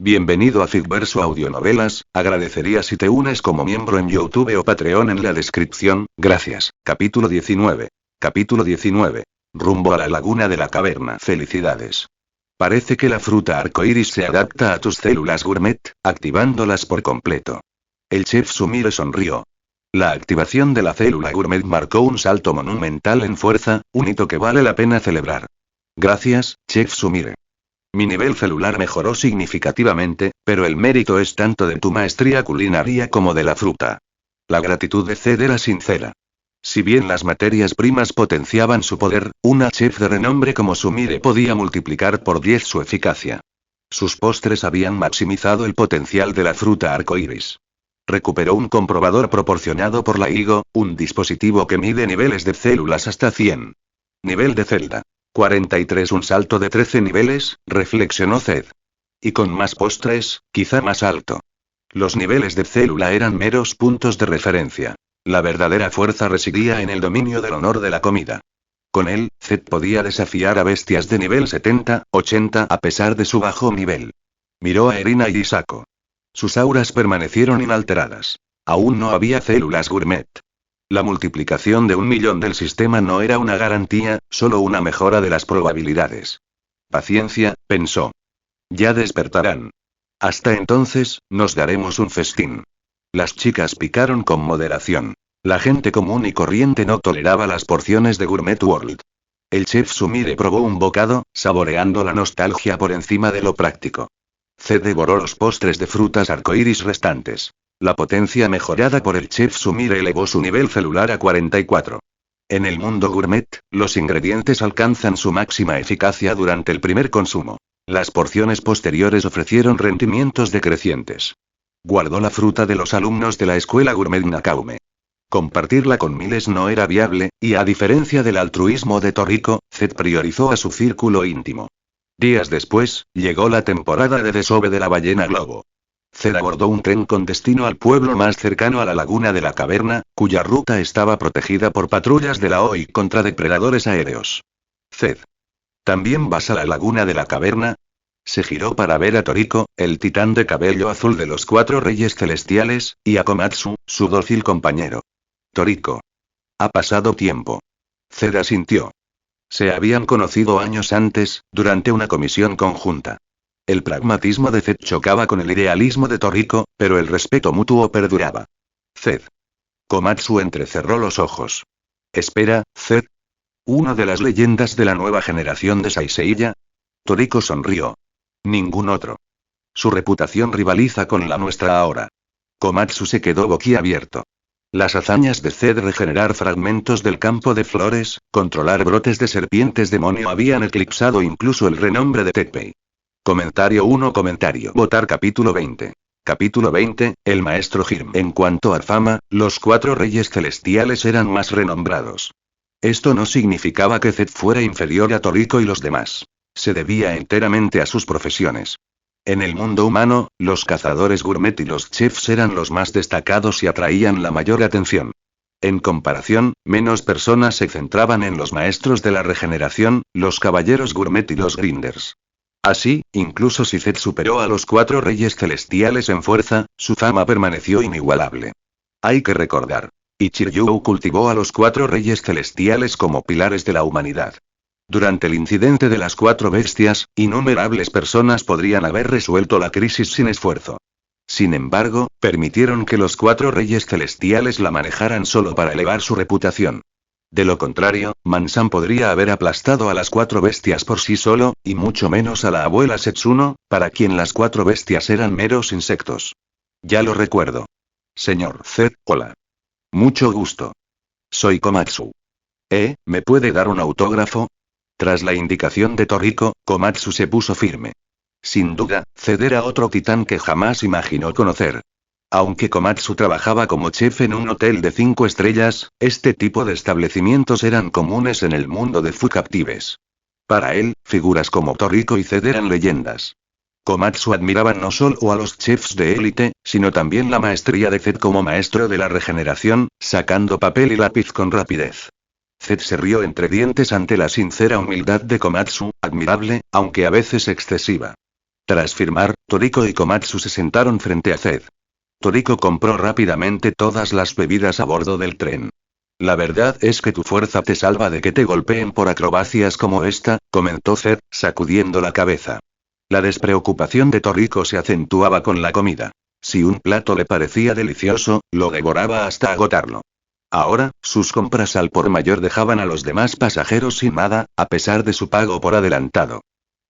Bienvenido a Ficverso Audionovelas, agradecería si te unes como miembro en YouTube o Patreon en la descripción, gracias. Capítulo 19. Capítulo 19. Rumbo a la laguna de la caverna. Felicidades. Parece que la fruta arcoíris se adapta a tus células gourmet, activándolas por completo. El chef Sumire sonrió. La activación de la célula gourmet marcó un salto monumental en fuerza, un hito que vale la pena celebrar. Gracias, chef Sumire. Mi nivel celular mejoró significativamente, pero el mérito es tanto de tu maestría culinaria como de la fruta. La gratitud de Zed era sincera. Si bien las materias primas potenciaban su poder, una chef de renombre como Sumire podía multiplicar por 10 su eficacia. Sus postres habían maximizado el potencial de la fruta arcoíris. Recuperó un comprobador proporcionado por la Higo, un dispositivo que mide niveles de células hasta 100. Nivel de celda. 43, un salto de 13 niveles, reflexionó Zed. Y con más postres, quizá más alto. Los niveles de célula eran meros puntos de referencia. La verdadera fuerza residía en el dominio del honor de la comida. Con él, Zed podía desafiar a bestias de nivel 70, 80 a pesar de su bajo nivel. Miró a Erina y Isako. Sus auras permanecieron inalteradas. Aún no había células gourmet. La multiplicación de 1.000.000 del sistema no era una garantía, solo una mejora de las probabilidades. Paciencia, pensó. Ya despertarán. Hasta entonces, nos daremos un festín. Las chicas picaron con moderación. La gente común y corriente no toleraba las porciones de Gourmet World. El chef Sumire probó un bocado, saboreando la nostalgia por encima de lo práctico. Zed devoró los postres de frutas arcoíris restantes. La potencia mejorada por el chef Sumire elevó su nivel celular a 44. En el mundo gourmet, los ingredientes alcanzan su máxima eficacia durante el primer consumo. Las porciones posteriores ofrecieron rendimientos decrecientes. Guardó la fruta de los alumnos de la escuela gourmet Nakaume. Compartirla con miles no era viable, y a diferencia del altruismo de Toriko, Zed priorizó a su círculo íntimo. Días después, llegó la temporada de desove de la ballena globo. Zed abordó un tren con destino al pueblo más cercano a la laguna de la caverna, cuya ruta estaba protegida por patrullas de la OI contra depredadores aéreos. Zed. ¿También vas a la laguna de la caverna? Se giró para ver a Toriko, el titán de cabello azul de los 4 reyes celestiales, y a Komatsu, su dócil compañero. Toriko. Ha pasado tiempo. Zed asintió. Se habían conocido años antes, durante una comisión conjunta. El pragmatismo de Zed chocaba con el idealismo de Toriko, pero el respeto mutuo perduraba. Zed. Komatsu entrecerró los ojos. Espera, Zed. ¿Una de las leyendas de la nueva generación de Saiseiya? Toriko sonrió. Ningún otro. Su reputación rivaliza con la nuestra ahora. Komatsu se quedó boquiabierto. Las hazañas de Zed regenerar fragmentos del campo de flores, controlar brotes de serpientes demonio habían eclipsado incluso el renombre de Teppei. Comentario 1. Votar capítulo 20. Capítulo 20, el maestro Hirm. En cuanto a fama, los 4 reyes celestiales eran más renombrados. Esto no significaba que Zed fuera inferior a Toriko y los demás. Se debía enteramente a sus profesiones. En el mundo humano, los cazadores gourmet y los chefs eran los más destacados y atraían la mayor atención. En comparación, menos personas se centraban en los maestros de la regeneración, los caballeros gourmet y los grinders. Así, incluso si Zed superó a los 4 reyes celestiales en fuerza, su fama permaneció inigualable. Hay que recordar. Ichiryu cultivó a los 4 reyes celestiales como pilares de la humanidad. Durante el incidente de las 4 bestias, innumerables personas podrían haber resuelto la crisis sin esfuerzo. Sin embargo, permitieron que los 4 reyes celestiales la manejaran solo para elevar su reputación. De lo contrario, Mansan podría haber aplastado a las 4 bestias por sí solo, y mucho menos a la abuela Setsuno, para quien las 4 bestias eran meros insectos. Ya lo recuerdo. Señor Zed, hola. Mucho gusto. Soy Komatsu. ¿Me puede dar un autógrafo? Tras la indicación de Toriko, Komatsu se puso firme. Sin duda, Zed era otro titán que jamás imaginó conocer. Aunque Komatsu trabajaba como chef en un hotel de 5 estrellas, este tipo de establecimientos eran comunes en el mundo de fugactives. Para él, figuras como Toriko y Zed eran leyendas. Komatsu admiraba no solo a los chefs de élite, sino también la maestría de Zed como maestro de la regeneración, sacando papel y lápiz con rapidez. Zed se rió entre dientes ante la sincera humildad de Komatsu, admirable, aunque a veces excesiva. Tras firmar, Toriko y Komatsu se sentaron frente a Zed. Toriko compró rápidamente todas las bebidas a bordo del tren. La verdad es que tu fuerza te salva de que te golpeen por acrobacias como esta, comentó Zed, sacudiendo la cabeza. La despreocupación de Toriko se acentuaba con la comida. Si un plato le parecía delicioso, lo devoraba hasta agotarlo. Ahora, sus compras al por mayor dejaban a los demás pasajeros sin nada, a pesar de su pago por adelantado.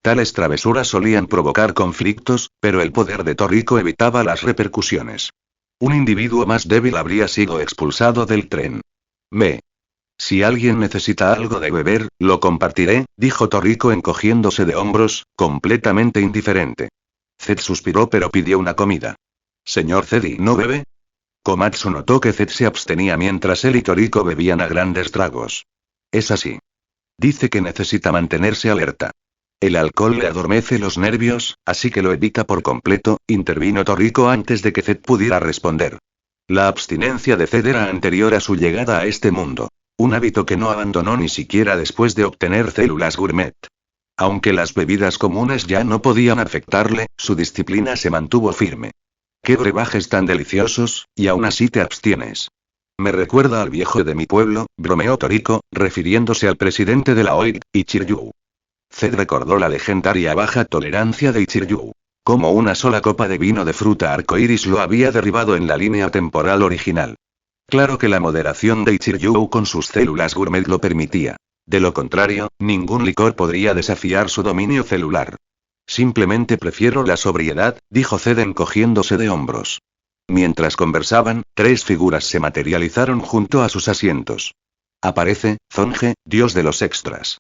Tales travesuras solían provocar conflictos, pero el poder de Toriko evitaba las repercusiones. Un individuo más débil habría sido expulsado del tren. Si alguien necesita algo de beber, lo compartiré, dijo Toriko encogiéndose de hombros, completamente indiferente. Zed suspiró pero pidió una comida. Señor Zed, ¿no bebe? Komatsu notó que Zed se abstenía mientras él y Toriko bebían a grandes tragos. Es así. Dice que necesita mantenerse alerta. El alcohol le adormece los nervios, así que lo evita por completo, intervino Toriko antes de que Zed pudiera responder. La abstinencia de Zed era anterior a su llegada a este mundo. Un hábito que no abandonó ni siquiera después de obtener células gourmet. Aunque las bebidas comunes ya no podían afectarle, su disciplina se mantuvo firme. ¡Qué brebajes tan deliciosos, y aún así te abstienes! Me recuerda al viejo de mi pueblo, bromeó Toriko, refiriéndose al presidente de la OID, Ichiryu. Zed recordó la legendaria baja tolerancia de Ichiryu. Como una sola copa de vino de fruta arcoíris lo había derribado en la línea temporal original. Claro que la moderación de Ichiryu con sus células gourmet lo permitía. De lo contrario, ningún licor podría desafiar su dominio celular. Simplemente prefiero la sobriedad, dijo Zed encogiéndose de hombros. Mientras conversaban, 3 figuras se materializaron junto a sus asientos. Aparece, Zonge, dios de los extras.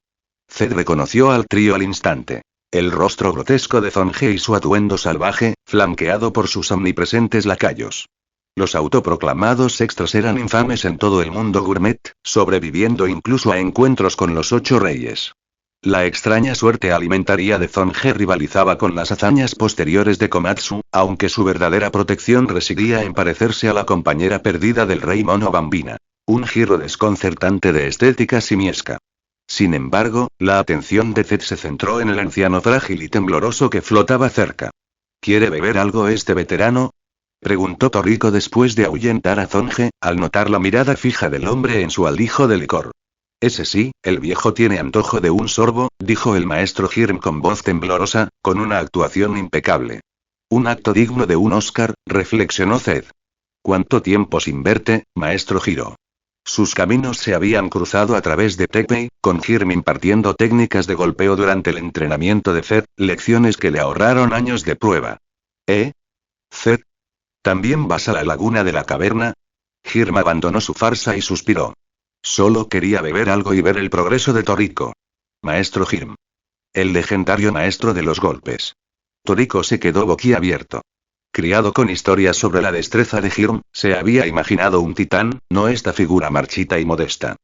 Zed reconoció al trío al instante. El rostro grotesco de Zonge y su atuendo salvaje, flanqueado por sus omnipresentes lacayos. Los autoproclamados extras eran infames en todo el mundo gourmet, sobreviviendo incluso a encuentros con los 8 reyes. La extraña suerte alimentaria de Zonge rivalizaba con las hazañas posteriores de Komatsu, aunque su verdadera protección residía en parecerse a la compañera perdida del rey mono Bambina. Un giro desconcertante de estética simiesca. Sin embargo, la atención de Zed se centró en el anciano frágil y tembloroso que flotaba cerca. ¿Quiere beber algo este veterano?, preguntó Toriko después de ahuyentar a Zonge, al notar la mirada fija del hombre en su aldijo de licor. Ese sí, el viejo tiene antojo de un sorbo, dijo el maestro Hirm con voz temblorosa, con una actuación impecable. Un acto digno de un Oscar, reflexionó Zed. ¿Cuánto tiempo sin verte, maestro Hiro? Sus caminos se habían cruzado a través de Teppei, con Hirm impartiendo técnicas de golpeo durante el entrenamiento de Zed, lecciones que le ahorraron años de prueba. Zed, ¿también vas a la laguna de la caverna? Hirm abandonó su farsa y suspiró. Solo quería beber algo y ver el progreso de Toriko. Maestro Hirm. El legendario maestro de los golpes. Toriko se quedó boquiabierto. Criado con historias sobre la destreza de Hirm, se había imaginado un titán, no esta figura marchita y modesta.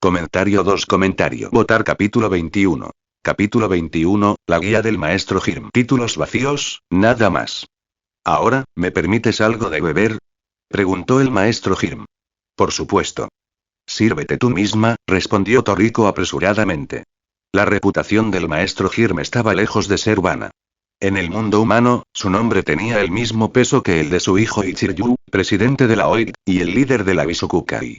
Comentario 2. Votar capítulo 21. Capítulo 21, la guía del maestro Hirm. Títulos vacíos, nada más. ¿Ahora, me permites algo de beber?, preguntó el maestro Hirm. Por supuesto. Sírvete tú misma, respondió Toriko apresuradamente. La reputación del maestro Hirm estaba lejos de ser vana. En el mundo humano, su nombre tenía el mismo peso que el de su hijo Ichiryu, presidente de la OID, y el líder de la Bisokukai.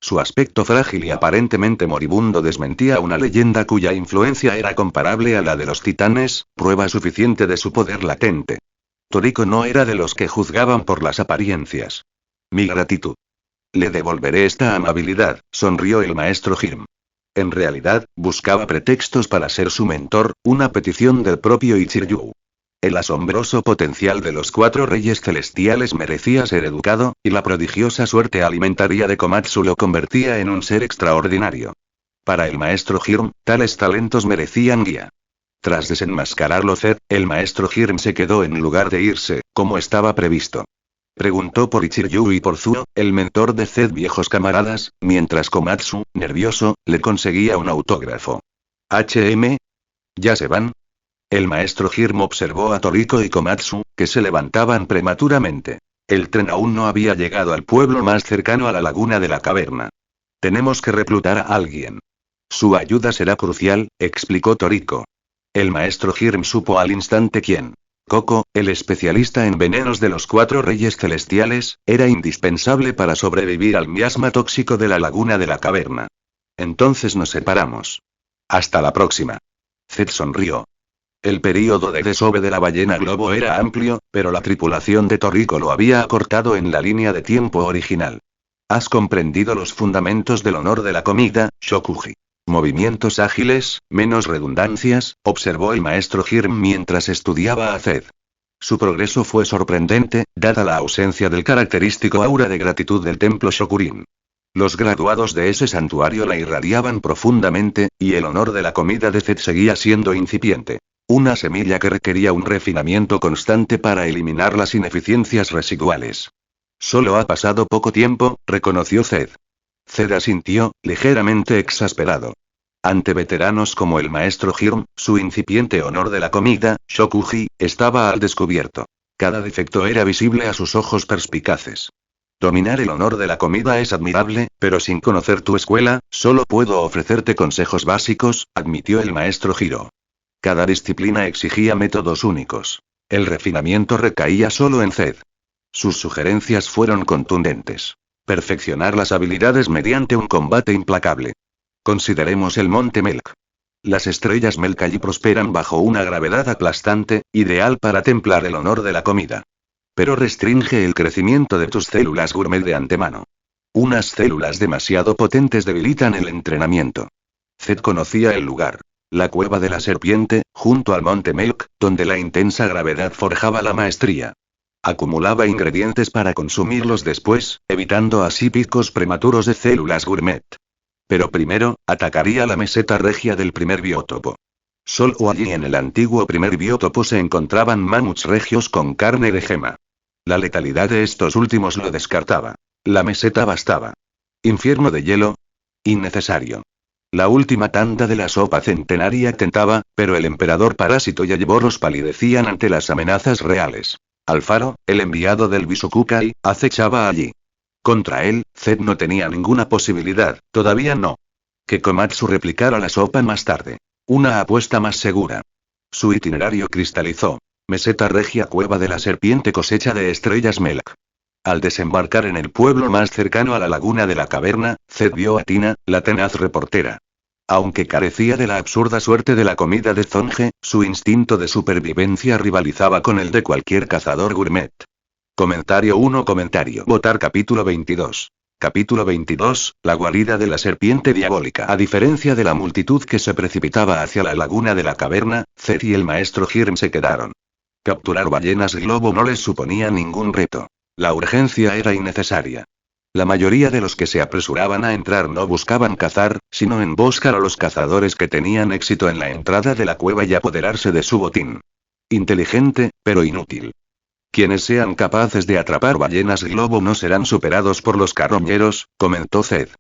Su aspecto frágil y aparentemente moribundo desmentía una leyenda cuya influencia era comparable a la de los titanes, prueba suficiente de su poder latente. Toriko no era de los que juzgaban por las apariencias. Mi gratitud. Le devolveré esta amabilidad, sonrió el maestro Hirm. En realidad, buscaba pretextos para ser su mentor, una petición del propio Ichiryu. El asombroso potencial de los 4 reyes celestiales merecía ser educado, y la prodigiosa suerte alimentaria de Komatsu lo convertía en un ser extraordinario. Para el maestro Hirm, tales talentos merecían guía. Tras desenmascararlo Zed, el maestro Hirm se quedó en lugar de irse, como estaba previsto. Preguntó por Ichiryu y por Zuo, el mentor de Zed, viejos camaradas, mientras Komatsu, nervioso, le conseguía un autógrafo. ¿Ya se van? El maestro Hirm observó a Toriko y Komatsu, que se levantaban prematuramente. El tren aún no había llegado al pueblo más cercano a la laguna de la caverna. Tenemos que reclutar a alguien. Su ayuda será crucial, explicó Toriko. El maestro Hirm supo al instante quién. Coco, el especialista en venenos de los 4 reyes celestiales, era indispensable para sobrevivir al miasma tóxico de la laguna de la caverna. Entonces nos separamos. Hasta la próxima. Zed sonrió. El período de desove de la ballena globo era amplio, pero la tripulación de Torrico lo había acortado en la línea de tiempo original. Has comprendido los fundamentos del honor de la comida, Shokuji. Movimientos ágiles, menos redundancias, observó el maestro Hirm mientras estudiaba a Zed. Su progreso fue sorprendente, dada la ausencia del característico aura de gratitud del templo Shokurin. Los graduados de ese santuario la irradiaban profundamente, y el honor de la comida de Zed seguía siendo incipiente. Una semilla que requería un refinamiento constante para eliminar las ineficiencias residuales. Solo ha pasado poco tiempo, reconoció Zed. Zed asintió, ligeramente exasperado. Ante veteranos como el maestro Hirm, su incipiente honor de la comida, Shokuji, estaba al descubierto. Cada defecto era visible a sus ojos perspicaces. Dominar el honor de la comida es admirable, pero sin conocer tu escuela, solo puedo ofrecerte consejos básicos, admitió el maestro Hiro. Cada disciplina exigía métodos únicos. El refinamiento recaía solo en Zed. Sus sugerencias fueron contundentes. Perfeccionar las habilidades mediante un combate implacable. Consideremos el monte Melk. Las estrellas Melk allí prosperan bajo una gravedad aplastante, ideal para templar el honor de la comida. Pero restringe el crecimiento de tus células gourmet de antemano. Unas células demasiado potentes debilitan el entrenamiento. Zed conocía el lugar. La cueva de la serpiente, junto al monte Melk, donde la intensa gravedad forjaba la maestría. Acumulaba ingredientes para consumirlos después, evitando así picos prematuros de células gourmet. Pero primero, atacaría la meseta regia del primer biótopo. Solo allí en el antiguo primer biótopo se encontraban mamuts regios con carne de gema. La letalidad de estos últimos lo descartaba. La meseta bastaba. ¿Infierno de hielo? Innecesario. La última tanda de la sopa centenaria tentaba, pero el emperador parásito y Yayeborros palidecían ante las amenazas reales. Alfaro, el enviado del Bisukukai, acechaba allí. Contra él, Zed no tenía ninguna posibilidad, todavía no. Que Komatsu replicara la sopa más tarde. Una apuesta más segura. Su itinerario cristalizó. Meseta regia cueva de la serpiente cosecha de estrellas Melk. Al desembarcar en el pueblo más cercano a la laguna de la caverna, Zed vio a Tina, la tenaz reportera. Aunque carecía de la absurda suerte de la comida de Zonge, su instinto de supervivencia rivalizaba con el de cualquier cazador gourmet. Comentario 1. Votar capítulo 22. Capítulo 22, la guarida de la serpiente diabólica. A diferencia de la multitud que se precipitaba hacia la laguna de la caverna, Zed y el maestro Hirm se quedaron. Capturar ballenas globo no les suponía ningún reto. La urgencia era innecesaria. La mayoría de los que se apresuraban a entrar no buscaban cazar, sino emboscar a los cazadores que tenían éxito en la entrada de la cueva y apoderarse de su botín. Inteligente, pero inútil. Quienes sean capaces de atrapar ballenas globo no serán superados por los carroñeros, comentó Zed.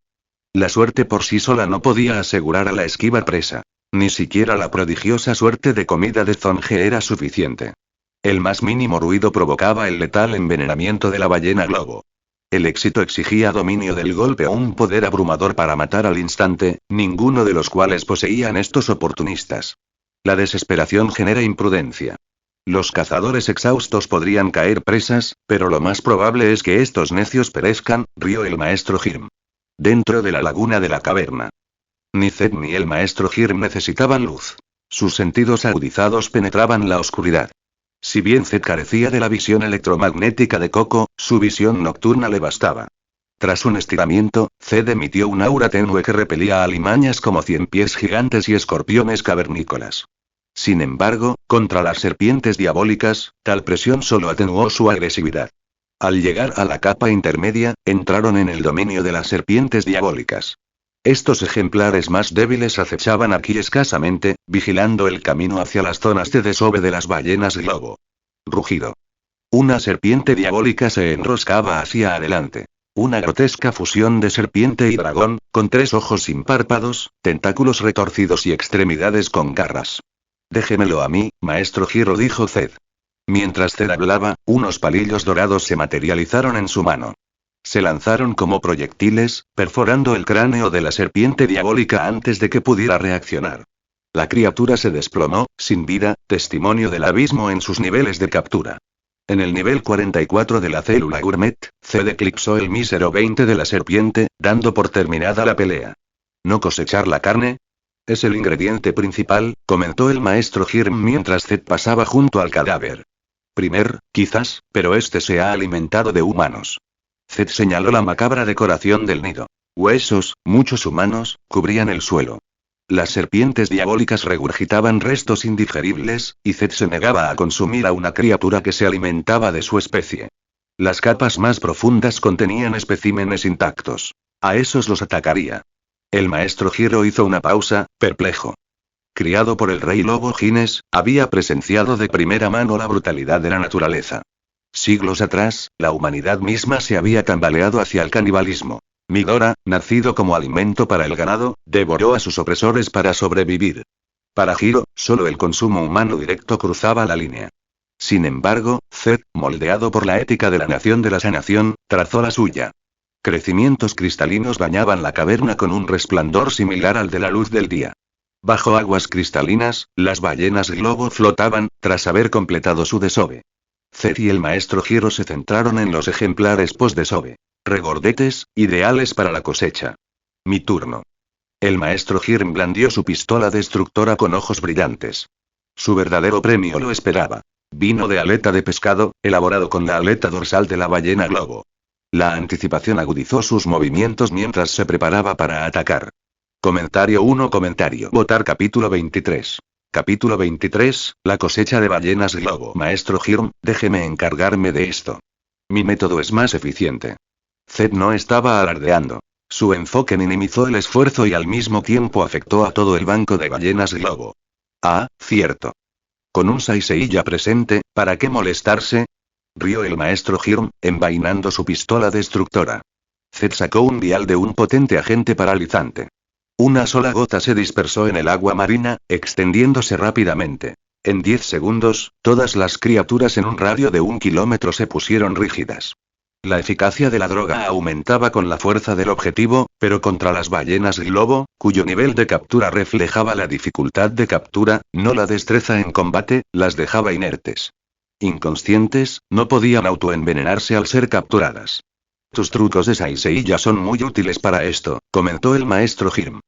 La suerte por sí sola no podía asegurar a la esquiva presa. Ni siquiera la prodigiosa suerte de comida de Zonge era suficiente. El más mínimo ruido provocaba el letal envenenamiento de la ballena globo. El éxito exigía dominio del golpe o un poder abrumador para matar al instante, ninguno de los cuales poseían estos oportunistas. La desesperación genera imprudencia. Los cazadores exhaustos podrían caer presas, pero lo más probable es que estos necios perezcan, rió el maestro Hirm. Dentro de la laguna de la caverna. Ni Zed ni el maestro Hirm necesitaban luz. Sus sentidos agudizados penetraban la oscuridad. Si bien Zed carecía de la visión electromagnética de Coco, su visión nocturna le bastaba. Tras un estiramiento, Zed emitió un aura tenue que repelía alimañas como ciempiés gigantes y escorpiones cavernícolas. Sin embargo, contra las serpientes diabólicas, tal presión solo atenuó su agresividad. Al llegar a la capa intermedia, entraron en el dominio de las serpientes diabólicas. Estos ejemplares más débiles acechaban aquí escasamente, vigilando el camino hacia las zonas de desove de las ballenas globo. Rugido. Una serpiente diabólica se enroscaba hacia adelante. Una grotesca fusión de serpiente y dragón, con 3 ojos sin párpados, tentáculos retorcidos y extremidades con garras. Déjemelo a mí, maestro Hiro, dijo Zed. Mientras Zed hablaba, unos palillos dorados se materializaron en su mano. Se lanzaron como proyectiles, perforando el cráneo de la serpiente diabólica antes de que pudiera reaccionar. La criatura se desplomó, sin vida, testimonio del abismo en sus niveles de captura. En el nivel 44 de la célula Gourmet, Zed eclipsó el mísero 20 de la serpiente, dando por terminada la pelea. ¿No cosechar la carne? Es el ingrediente principal, comentó el maestro Hirm mientras Zed pasaba junto al cadáver. Quizás, pero este se ha alimentado de humanos. Zed señaló la macabra decoración del nido. Huesos, muchos humanos, cubrían el suelo. Las serpientes diabólicas regurgitaban restos indigeribles, y Zed se negaba a consumir a una criatura que se alimentaba de su especie. Las capas más profundas contenían especímenes intactos. A esos los atacaría. El maestro Giro hizo una pausa, perplejo. Criado por el rey lobo Gines, había presenciado de primera mano la brutalidad de la naturaleza. Siglos atrás, la humanidad misma se había tambaleado hacia el canibalismo. Midora, nacido como alimento para el ganado, devoró a sus opresores para sobrevivir. Para Giro, solo el consumo humano directo cruzaba la línea. Sin embargo, Zed, moldeado por la ética de la nación de la sanación, trazó la suya. Crecimientos cristalinos bañaban la caverna con un resplandor similar al de la luz del día. Bajo aguas cristalinas, las ballenas globo flotaban, tras haber completado su desove. Zed y el maestro Giro se centraron en los ejemplares post-desove. Regordetes, ideales para la cosecha. Mi turno. El maestro Hirm blandió su pistola destructora con ojos brillantes. Su verdadero premio lo esperaba. Vino de aleta de pescado, elaborado con la aleta dorsal de la ballena globo. La anticipación agudizó sus movimientos mientras se preparaba para atacar. Comentario 1. Votar capítulo 23. Capítulo 23, la cosecha de ballenas globo. Maestro Hirm, déjeme encargarme de esto. Mi método es más eficiente. Zed no estaba alardeando. Su enfoque minimizó el esfuerzo y al mismo tiempo afectó a todo el banco de ballenas globo. Ah, cierto. Con un Saisei ya presente, ¿para qué molestarse? Rió el maestro Hirm, envainando su pistola destructora. Zed sacó un vial de un potente agente paralizante. Una sola gota se dispersó en el agua marina, extendiéndose rápidamente. En 10 segundos, todas las criaturas en un radio de 1 kilómetro se pusieron rígidas. La eficacia de la droga aumentaba con la fuerza del objetivo, pero contra las ballenas globo, cuyo nivel de captura reflejaba la dificultad de captura, no la destreza en combate, las dejaba inertes. Inconscientes, no podían autoenvenenarse al ser capturadas. Tus trucos de Saisei ya son muy útiles para esto, comentó el maestro Hirm.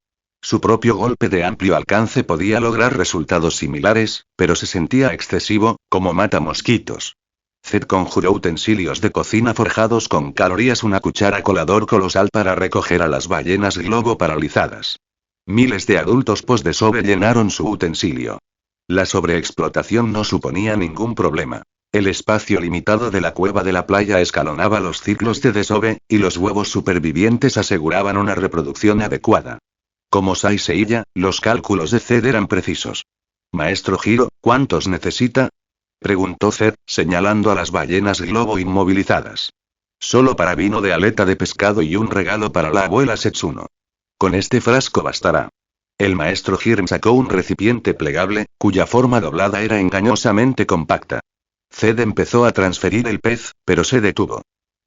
Su propio golpe de amplio alcance podía lograr resultados similares, pero se sentía excesivo, como mata mosquitos. Zed conjuró utensilios de cocina forjados con calorías, una cuchara colador colosal para recoger a las ballenas globo paralizadas. Miles de adultos post-desove llenaron su utensilio. La sobreexplotación no suponía ningún problema. El espacio limitado de la cueva de la playa escalonaba los ciclos de desove, y los huevos supervivientes aseguraban una reproducción adecuada. Como Saiseiya, los cálculos de Zed eran precisos. Maestro Giro, ¿cuántos necesita? Preguntó Zed, señalando a las ballenas globo inmovilizadas. Solo para vino de aleta de pescado y un regalo para la abuela Setsuno. Con este frasco bastará. El maestro Hirm sacó un recipiente plegable, cuya forma doblada era engañosamente compacta. Zed empezó a transferir el pez, pero se detuvo.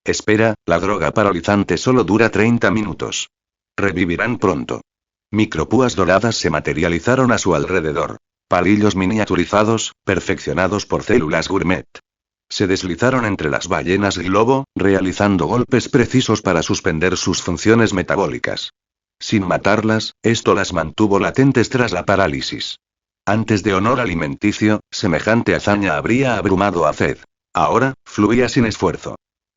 Espera, la droga paralizante solo dura 30 minutos. Revivirán pronto. Micropúas doradas se materializaron a su alrededor. Palillos miniaturizados, perfeccionados por células gourmet. Se deslizaron entre las ballenas globo, realizando golpes precisos para suspender sus funciones metabólicas. Sin matarlas, esto las mantuvo latentes tras la parálisis. Antes de honor alimenticio, semejante hazaña habría abrumado a Zed. Ahora, fluía sin esfuerzo.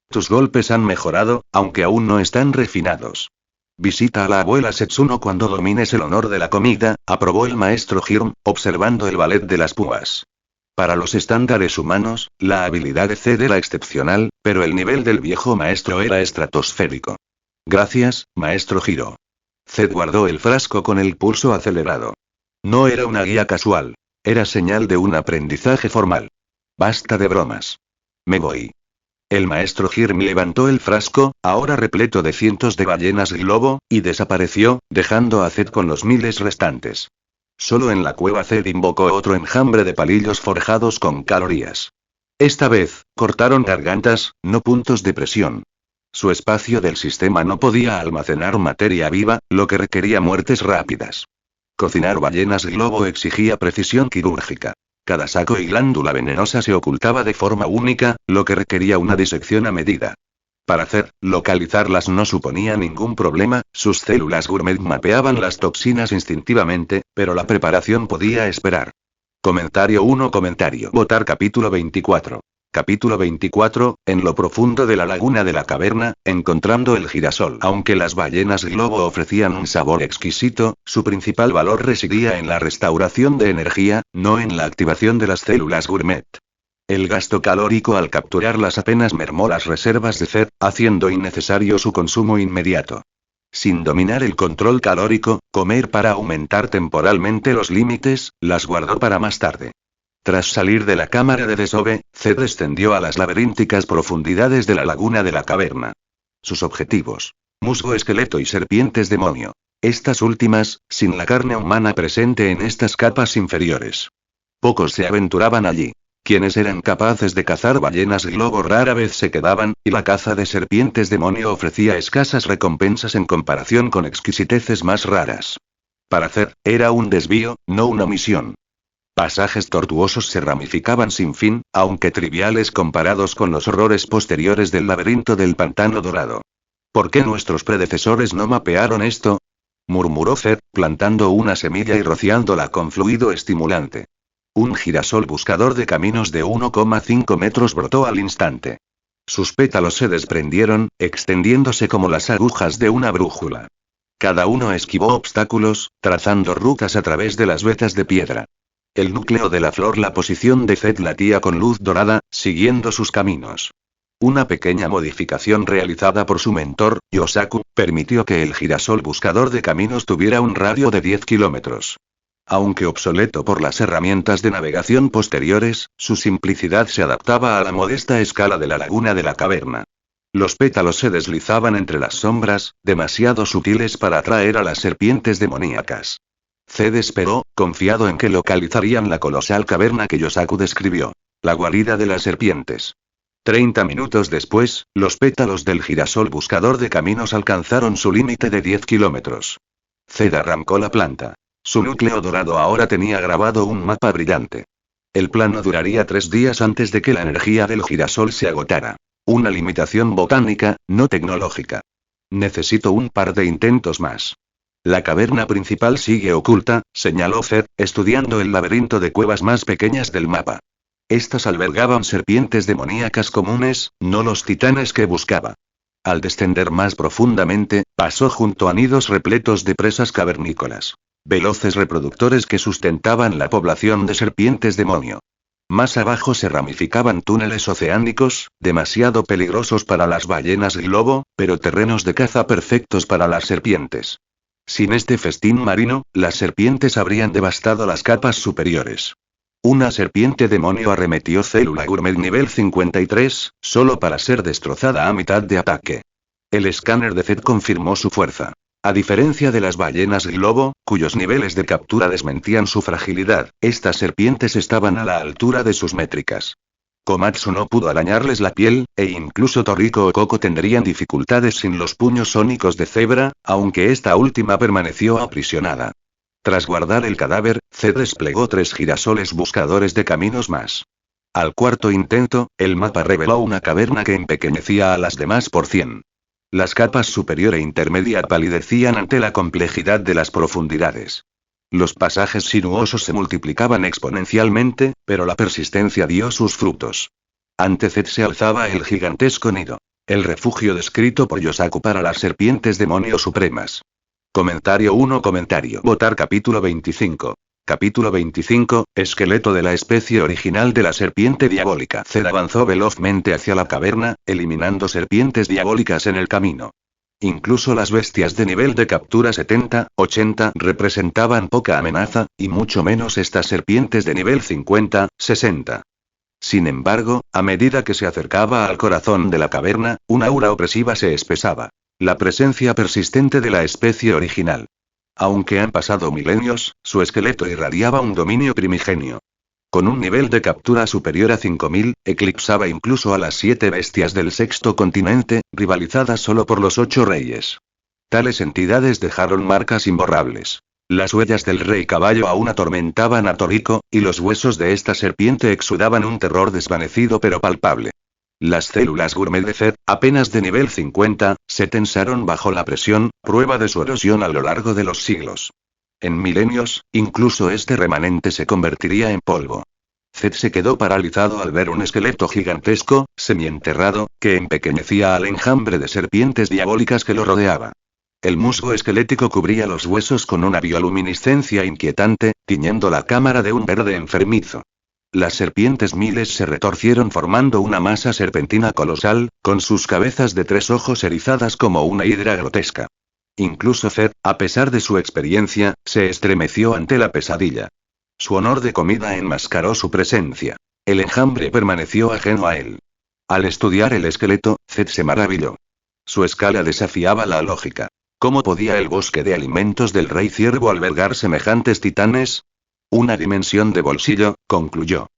Tus golpes han mejorado, aunque aún no están refinados. Visita a la abuela Setsuno cuando domines el honor de la comida, aprobó el maestro Hirm, observando el ballet de las púas. Para los estándares humanos, la habilidad de Zed era excepcional, pero el nivel del viejo maestro era estratosférico. Gracias, maestro Giro. Zed guardó el frasco con el pulso acelerado. No era una guía casual. Era señal de un aprendizaje formal. Basta de bromas. Me voy. El maestro Hirm levantó el frasco, ahora repleto de cientos de ballenas globo, y desapareció, dejando a Zed con los miles restantes. Solo en la cueva Zed invocó otro enjambre de palillos forjados con calorías. Esta vez, cortaron gargantas, no puntos de presión. Su espacio del sistema no podía almacenar materia viva, lo que requería muertes rápidas. Cocinar ballenas globo exigía precisión quirúrgica. Cada saco y glándula venenosa se ocultaba de forma única, lo que requería una disección a medida. Para localizarlas no suponía ningún problema, sus células gourmet mapeaban las toxinas instintivamente, pero la preparación podía esperar. Comentario 1. Votar capítulo 24. Capítulo 24, en lo profundo de la laguna de la caverna, encontrando el girasol. Aunque las ballenas globo ofrecían un sabor exquisito, su principal valor residía en la restauración de energía, no en la activación de las células gourmet. El gasto calórico al capturarlas apenas mermó las reservas de Zed, haciendo innecesario su consumo inmediato. Sin dominar el control calórico, comer para aumentar temporalmente los límites, las guardó para más tarde. Tras salir de la cámara de desove, Zed descendió a las laberínticas profundidades de la laguna de la caverna. Sus objetivos: musgo esqueleto y serpientes demonio. Estas últimas, sin la carne humana presente en estas capas inferiores. Pocos se aventuraban allí. Quienes eran capaces de cazar ballenas globo rara vez se quedaban, y la caza de serpientes demonio ofrecía escasas recompensas en comparación con exquisiteces más raras. Para Zed, era un desvío, no una misión. Pasajes tortuosos se ramificaban sin fin, aunque triviales comparados con los horrores posteriores del laberinto del pantano dorado. ¿Por qué nuestros predecesores no mapearon esto?, murmuró Zed, plantando una semilla y rociándola con fluido estimulante. Un girasol buscador de caminos de 1,5 metros brotó al instante. Sus pétalos se desprendieron, extendiéndose como las agujas de una brújula. Cada uno esquivó obstáculos, trazando rutas a través de las vetas de piedra. El núcleo de la flor, la posición de Zed latía con luz dorada, siguiendo sus caminos. Una pequeña modificación realizada por su mentor, Yosaku, permitió que el girasol buscador de caminos tuviera un radio de 10 kilómetros. Aunque obsoleto por las herramientas de navegación posteriores, su simplicidad se adaptaba a la modesta escala de la laguna de la caverna. Los pétalos se deslizaban entre las sombras, demasiado sutiles para atraer a las serpientes demoníacas. Zed esperó, confiado en que localizarían la colosal caverna que Yosaku describió. La guarida de las serpientes. 30 minutos después, los pétalos del girasol buscador de caminos alcanzaron su límite de 10 kilómetros. Zed arrancó la planta. Su núcleo dorado ahora tenía grabado un mapa brillante. El plano duraría 3 días antes de que la energía del girasol se agotara. Una limitación botánica, no tecnológica. Necesito un par de intentos más. La caverna principal sigue oculta, señaló Zed, estudiando el laberinto de cuevas más pequeñas del mapa. Estas albergaban serpientes demoníacas comunes, no los titanes que buscaba. Al descender más profundamente, pasó junto a nidos repletos de presas cavernícolas. Veloces reproductores que sustentaban la población de serpientes demonio. Más abajo se ramificaban túneles oceánicos, demasiado peligrosos para las ballenas globo, pero terrenos de caza perfectos para las serpientes. Sin este festín marino, las serpientes habrían devastado las capas superiores. Una serpiente demonio arremetió célula gourmet nivel 53, solo para ser destrozada a mitad de ataque. El escáner de Zed confirmó su fuerza. A diferencia de las ballenas globo, cuyos niveles de captura desmentían su fragilidad, estas serpientes estaban a la altura de sus métricas. Komatsu no pudo arañarles la piel, e incluso Toriko o Koko tendrían dificultades sin los puños sónicos de Zebra, aunque esta última permaneció aprisionada. Tras guardar el cadáver, Zed desplegó 3 girasoles buscadores de caminos más. Al cuarto intento, el mapa reveló una caverna que empequeñecía a las demás por 100. Las capas superior e intermedia palidecían ante la complejidad de las profundidades. Los pasajes sinuosos se multiplicaban exponencialmente, pero la persistencia dio sus frutos. Ante Zed se alzaba el gigantesco nido. El refugio descrito por Yosaku para las serpientes demonio supremas. Comentario 1. Votar capítulo 25. Capítulo 25, esqueleto de la especie original de la serpiente diabólica. Zed avanzó velozmente hacia la caverna, eliminando serpientes diabólicas en el camino. Incluso las bestias de nivel de captura 70, 80 representaban poca amenaza, y mucho menos estas serpientes de nivel 50, 60. Sin embargo, a medida que se acercaba al corazón de la caverna, una aura opresiva se espesaba. La presencia persistente de la especie original. Aunque han pasado milenios, su esqueleto irradiaba un dominio primigenio. Con un nivel de captura superior a 5000, eclipsaba incluso a las 7 bestias del sexto continente, rivalizadas solo por los 8 reyes. Tales entidades dejaron marcas imborrables. Las huellas del rey caballo aún atormentaban a Toriko, y los huesos de esta serpiente exudaban un terror desvanecido pero palpable. Las células gourmet de Zed, apenas de nivel 50, se tensaron bajo la presión, prueba de su erosión a lo largo de los siglos. En milenios, incluso este remanente se convertiría en polvo. Zed se quedó paralizado al ver un esqueleto gigantesco, semienterrado, que empequeñecía al enjambre de serpientes diabólicas que lo rodeaba. El musgo esquelético cubría los huesos con una bioluminiscencia inquietante, tiñendo la cámara de un verde enfermizo. Las serpientes miles se retorcieron formando una masa serpentina colosal, con sus cabezas de 3 ojos erizadas como una hidra grotesca. Incluso Zed, a pesar de su experiencia, se estremeció ante la pesadilla. Su honor de comida enmascaró su presencia. El enjambre permaneció ajeno a él. Al estudiar el esqueleto, Zed se maravilló. Su escala desafiaba la lógica. ¿Cómo podía el bosque de alimentos del rey ciervo albergar semejantes titanes? Una dimensión de bolsillo, concluyó.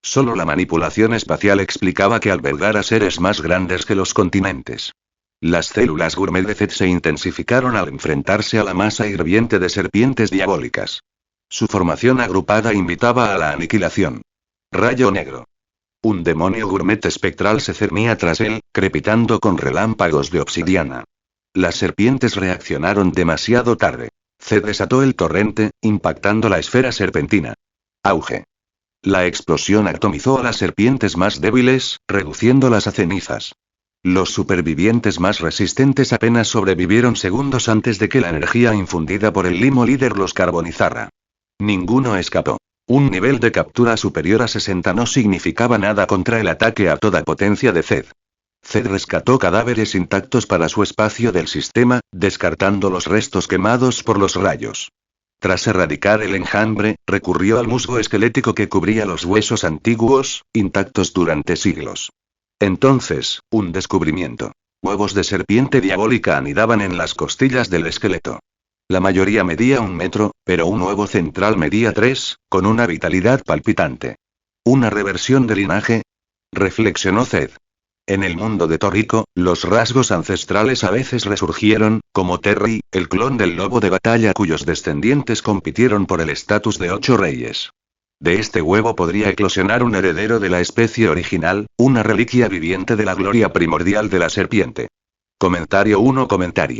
Solo la manipulación espacial explicaba que albergara seres más grandes que los continentes. Las células gourmet de Zed se intensificaron al enfrentarse a la masa hirviente de serpientes diabólicas. Su formación agrupada invitaba a la aniquilación. Rayo negro. Un demonio gourmet espectral se cernía tras él, crepitando con relámpagos de obsidiana. Las serpientes reaccionaron demasiado tarde. Zed desató el torrente, impactando la esfera serpentina. Auge. La explosión atomizó a las serpientes más débiles, reduciéndolas a cenizas. Los supervivientes más resistentes apenas sobrevivieron segundos antes de que la energía infundida por el limo líder los carbonizara. Ninguno escapó. Un nivel de captura superior a 60 no significaba nada contra el ataque a toda potencia de Zed. Zed rescató cadáveres intactos para su espacio del sistema, descartando los restos quemados por los rayos. Tras erradicar el enjambre, recurrió al musgo esquelético que cubría los huesos antiguos, intactos durante siglos. Entonces, un descubrimiento. Huevos de serpiente diabólica anidaban en las costillas del esqueleto. La mayoría medía 1 metro, pero un huevo central medía 3, con una vitalidad palpitante. ¿Una reversión de linaje? Reflexionó Zed. En el mundo de Toriko, los rasgos ancestrales a veces resurgieron, como Terry, el clon del lobo de batalla cuyos descendientes compitieron por el estatus de 8 reyes. De este huevo podría eclosionar un heredero de la especie original, una reliquia viviente de la gloria primordial de la serpiente. Comentario 1.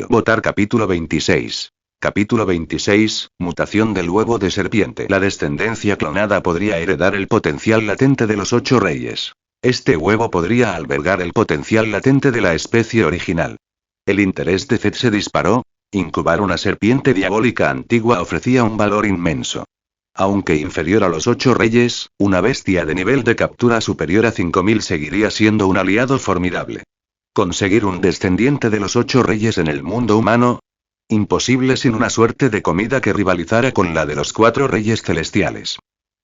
Votar capítulo 26. Capítulo 26, mutación del huevo de serpiente. La descendencia clonada podría heredar el potencial latente de los 8 reyes. Este huevo podría albergar el potencial latente de la especie original. El interés de Zed se disparó. Incubar una serpiente diabólica antigua ofrecía un valor inmenso. Aunque inferior a los 8 reyes, una bestia de nivel de captura superior a 5000 seguiría siendo un aliado formidable. Conseguir un descendiente de los 8 reyes en el mundo humano. Imposible sin una suerte de comida que rivalizara con la de los 4 reyes celestiales.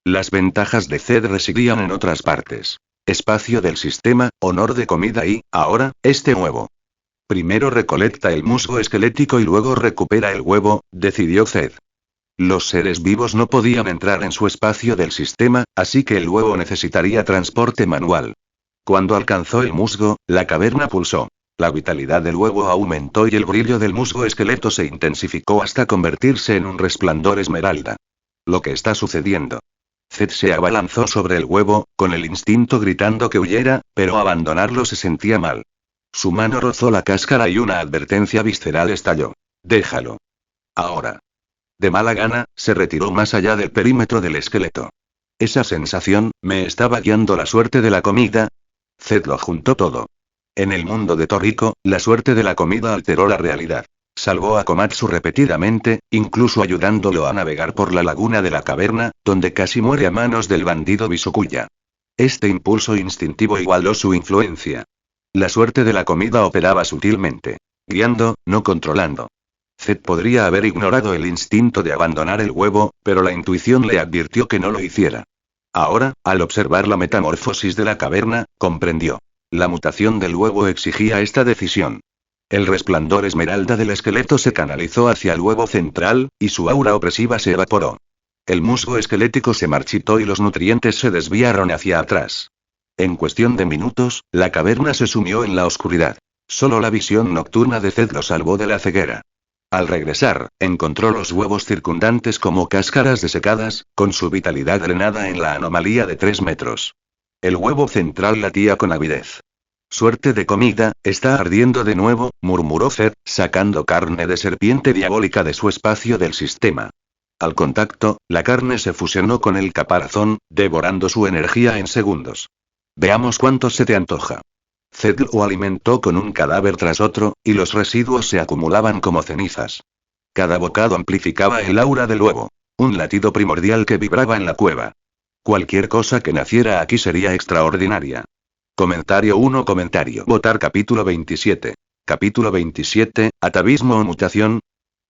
Las ventajas de Zed residían en otras partes. Espacio del sistema, honor de comida y, ahora, este huevo. Primero recolecta el musgo esquelético y luego recupera el huevo, decidió Zed. Los seres vivos no podían entrar en su espacio del sistema, así que el huevo necesitaría transporte manual. Cuando alcanzó el musgo, la caverna pulsó. La vitalidad del huevo aumentó y el brillo del musgo esqueleto se intensificó hasta convertirse en un resplandor esmeralda. Lo que está sucediendo. Zed se abalanzó sobre el huevo, con el instinto gritando que huyera, pero abandonarlo se sentía mal. Su mano rozó la cáscara y una advertencia visceral estalló. Déjalo. Ahora. De mala gana, se retiró más allá del perímetro del esqueleto. Esa sensación, ¿me estaba guiando la suerte de la comida? Zed lo juntó todo. En el mundo de Toriko, la suerte de la comida alteró la realidad. Salvó a Komatsu repetidamente, incluso ayudándolo a navegar por la laguna de la caverna, donde casi muere a manos del bandido Bisukuya. Este impulso instintivo igualó su influencia. La suerte de la comida operaba sutilmente. Guiando, no controlando. Zed podría haber ignorado el instinto de abandonar el huevo, pero la intuición le advirtió que no lo hiciera. Ahora, al observar la metamorfosis de la caverna, comprendió. La mutación del huevo exigía esta decisión. El resplandor esmeralda del esqueleto se canalizó hacia el huevo central, y su aura opresiva se evaporó. El musgo esquelético se marchitó y los nutrientes se desviaron hacia atrás. En cuestión de minutos, la caverna se sumió en la oscuridad. Solo la visión nocturna de Zed lo salvó de la ceguera. Al regresar, encontró los huevos circundantes como cáscaras desecadas, con su vitalidad drenada en la anomalía de 3 metros. El huevo central latía con avidez. Suerte de comida, está ardiendo de nuevo, murmuró Zed, sacando carne de serpiente diabólica de su espacio del sistema. Al contacto, la carne se fusionó con el caparazón, devorando su energía en segundos. Veamos cuánto se te antoja. Zed lo alimentó con un cadáver tras otro, y los residuos se acumulaban como cenizas. Cada bocado amplificaba el aura del huevo. Un latido primordial que vibraba en la cueva. Cualquier cosa que naciera aquí sería extraordinaria. Comentario 1. Votar capítulo 27. Capítulo 27, atavismo o mutación.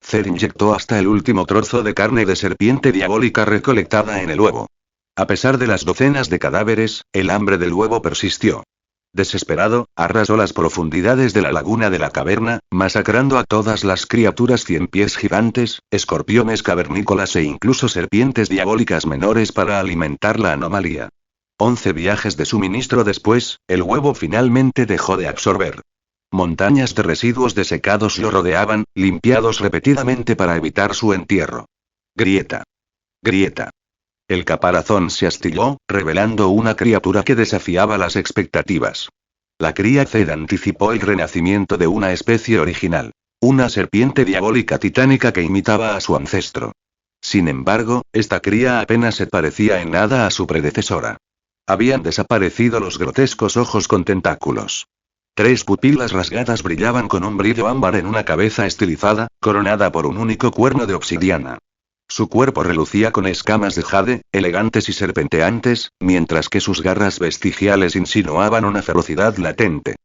Zed inyectó hasta el último trozo de carne de serpiente diabólica recolectada en el huevo. A pesar de las docenas de cadáveres, el hambre del huevo persistió. Desesperado, arrasó las profundidades de la laguna de la caverna, masacrando a todas las criaturas 100 pies gigantes, escorpiones cavernícolas e incluso serpientes diabólicas menores para alimentar la anomalía. 11 viajes de suministro después, el huevo finalmente dejó de absorber. Montañas de residuos desecados lo rodeaban, limpiados repetidamente para evitar su entierro. Grieta. Grieta. El caparazón se astilló, revelando una criatura que desafiaba las expectativas. La cría Zed anticipó el renacimiento de una especie original. Una serpiente diabólica titánica que imitaba a su ancestro. Sin embargo, esta cría apenas se parecía en nada a su predecesora. Habían desaparecido los grotescos ojos con tentáculos. 3 pupilas rasgadas brillaban con un brillo ámbar en una cabeza estilizada, coronada por un único cuerno de obsidiana. Su cuerpo relucía con escamas de jade, elegantes y serpenteantes, mientras que sus garras vestigiales insinuaban una ferocidad latente.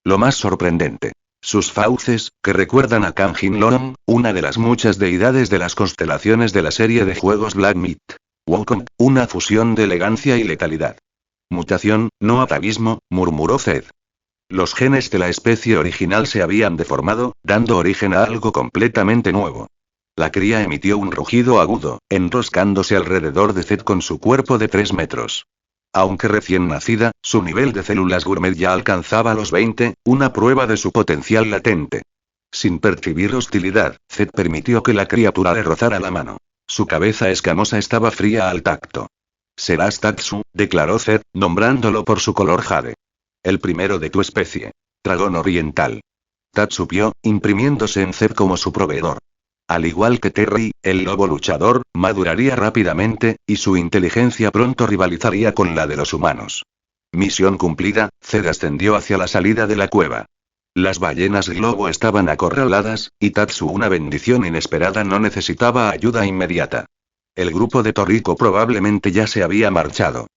Lo más sorprendente. Sus fauces, que recuerdan a Kanjin Loom, una de las muchas deidades de las constelaciones de la serie de juegos Black Myth. Wukong, una fusión de elegancia y letalidad. Mutación, no atavismo, murmuró Zed. Los genes de la especie original se habían deformado, dando origen a algo completamente nuevo. La cría emitió un rugido agudo, enroscándose alrededor de Zed con su cuerpo de 3 metros. Aunque recién nacida, su nivel de células gourmet ya alcanzaba los 20, una prueba de su potencial latente. Sin percibir hostilidad, Zed permitió que la criatura le rozara la mano. Su cabeza escamosa estaba fría al tacto. Serás Tatsu, declaró Zed, nombrándolo por su color jade. El primero de tu especie. Dragón oriental. Tatsu vio, imprimiéndose en Zed como su proveedor. Al igual que Terry, el lobo luchador, maduraría rápidamente, y su inteligencia pronto rivalizaría con la de los humanos. Misión cumplida, Zed ascendió hacia la salida de la cueva. Las ballenas globo estaban acorraladas, y Tatsu, una bendición inesperada, no necesitaba ayuda inmediata. El grupo de Toriko probablemente ya se había marchado.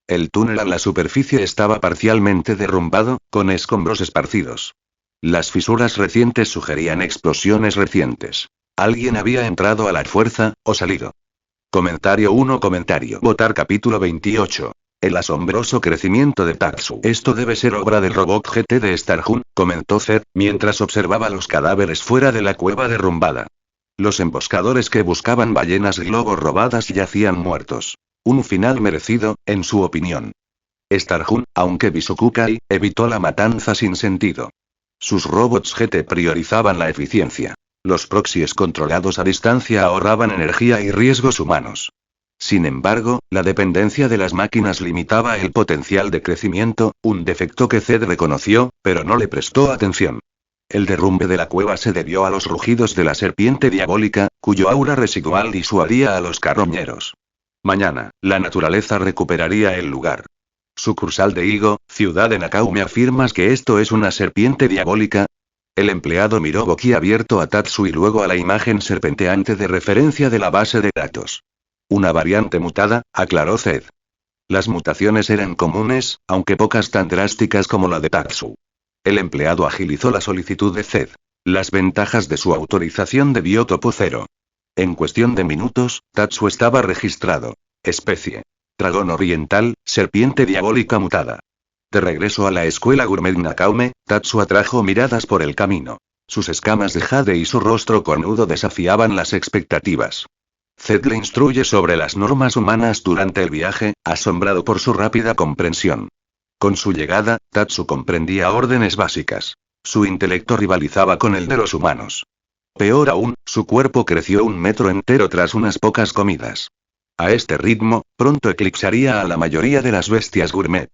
El túnel a la superficie estaba parcialmente derrumbado, con escombros esparcidos. Las fisuras recientes sugerían explosiones recientes. Alguien había entrado a la fuerza, o salido. Comentario 1. Votar capítulo 28. El asombroso crecimiento de Tatsu. Esto debe ser obra del robot GT de Starhun, comentó Zed, mientras observaba los cadáveres fuera de la cueva derrumbada. Los emboscadores que buscaban ballenas globo robadas yacían muertos. Un final merecido, en su opinión. Starhun, aunque Bisukukai, evitó la matanza sin sentido. Sus robots GT priorizaban la eficiencia. Los proxies controlados a distancia ahorraban energía y riesgos humanos. Sin embargo, la dependencia de las máquinas limitaba el potencial de crecimiento, un defecto que Zed reconoció, pero no le prestó atención. El derrumbe de la cueva se debió a los rugidos de la serpiente diabólica, cuyo aura residual disuadía a los carroñeros. Mañana, la naturaleza recuperaría el lugar. Sucursal de Igo, ciudad de Nakao. ¿Me afirmas que esto es una serpiente diabólica? El empleado miró boquiabierto a Tatsu y luego a la imagen serpenteante de referencia de la base de datos. Una variante mutada, aclaró Zed. Las mutaciones eran comunes, aunque pocas tan drásticas como la de Tatsu. El empleado agilizó la solicitud de Zed. Las ventajas de su autorización de biótopo 0. En cuestión de minutos, Tatsu estaba registrado. Especie. Dragón oriental, serpiente diabólica mutada. De regreso a la escuela gourmet Nakaume, Tatsu atrajo miradas por el camino. Sus escamas de jade y su rostro cornudo desafiaban las expectativas. Zed le instruye sobre las normas humanas durante el viaje, asombrado por su rápida comprensión. Con su llegada, Tatsu comprendía órdenes básicas. Su intelecto rivalizaba con el de los humanos. Peor aún, su cuerpo creció 1 metro entero tras unas pocas comidas. A este ritmo, pronto eclipsaría a la mayoría de las bestias gourmet.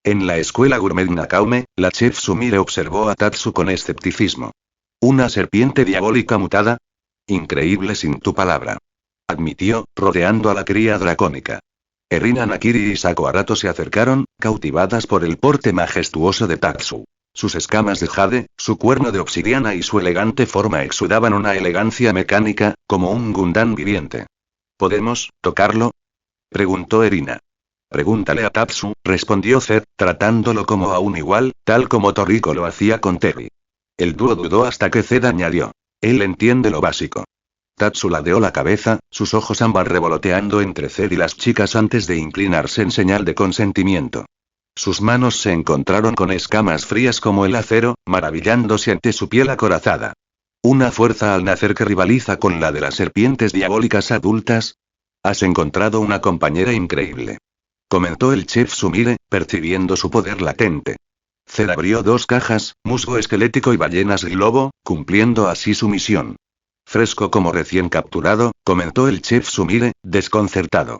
En la escuela gourmet Nakaume, la chef Sumire observó a Tatsu con escepticismo. ¿Una serpiente diabólica mutada? Increíble sin tu palabra. Admitió, rodeando a la cría dracónica. Erina Nakiri y Sako Arato se acercaron, cautivadas por el porte majestuoso de Tatsu. Sus escamas de jade, su cuerno de obsidiana y su elegante forma exudaban una elegancia mecánica, como un Gundam viviente. ¿Podemos tocarlo?, preguntó Erina. Pregúntale a Tatsu, respondió Zed, tratándolo como a un igual, tal como Toriko lo hacía con Terry. El dúo dudó hasta que Zed añadió. Él entiende lo básico. Tatsu ladeó la cabeza, sus ojos ámbar revoloteando entre Zed y las chicas antes de inclinarse en señal de consentimiento. Sus manos se encontraron con escamas frías como el acero, maravillándose ante su piel acorazada. Una fuerza al nacer que rivaliza con la de las serpientes diabólicas adultas. Has encontrado una compañera increíble, comentó el chef Sumire, percibiendo su poder latente. Zed abrió 2 cajas, musgo esquelético y ballenas globo, cumpliendo así su misión. Fresco como recién capturado, comentó el chef Sumire, desconcertado.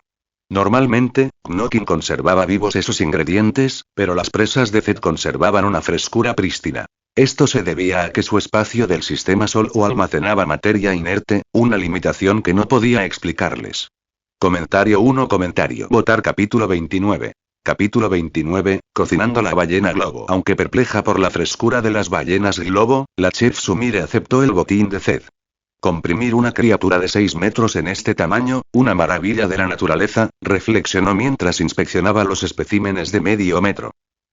Normalmente, Knokin conservaba vivos esos ingredientes, pero las presas de Zed conservaban una frescura prístina. Esto se debía a que su espacio del sistema Sol o almacenaba materia inerte, una limitación que no podía explicarles. Comentario 1. Votar capítulo 29. Capítulo 29, cocinando la ballena globo. Aunque perpleja por la frescura de las ballenas globo, la chef Sumire aceptó el botín de Zed. Comprimir una criatura de 6 metros en este tamaño, una maravilla de la naturaleza, reflexionó mientras inspeccionaba los especímenes de medio metro.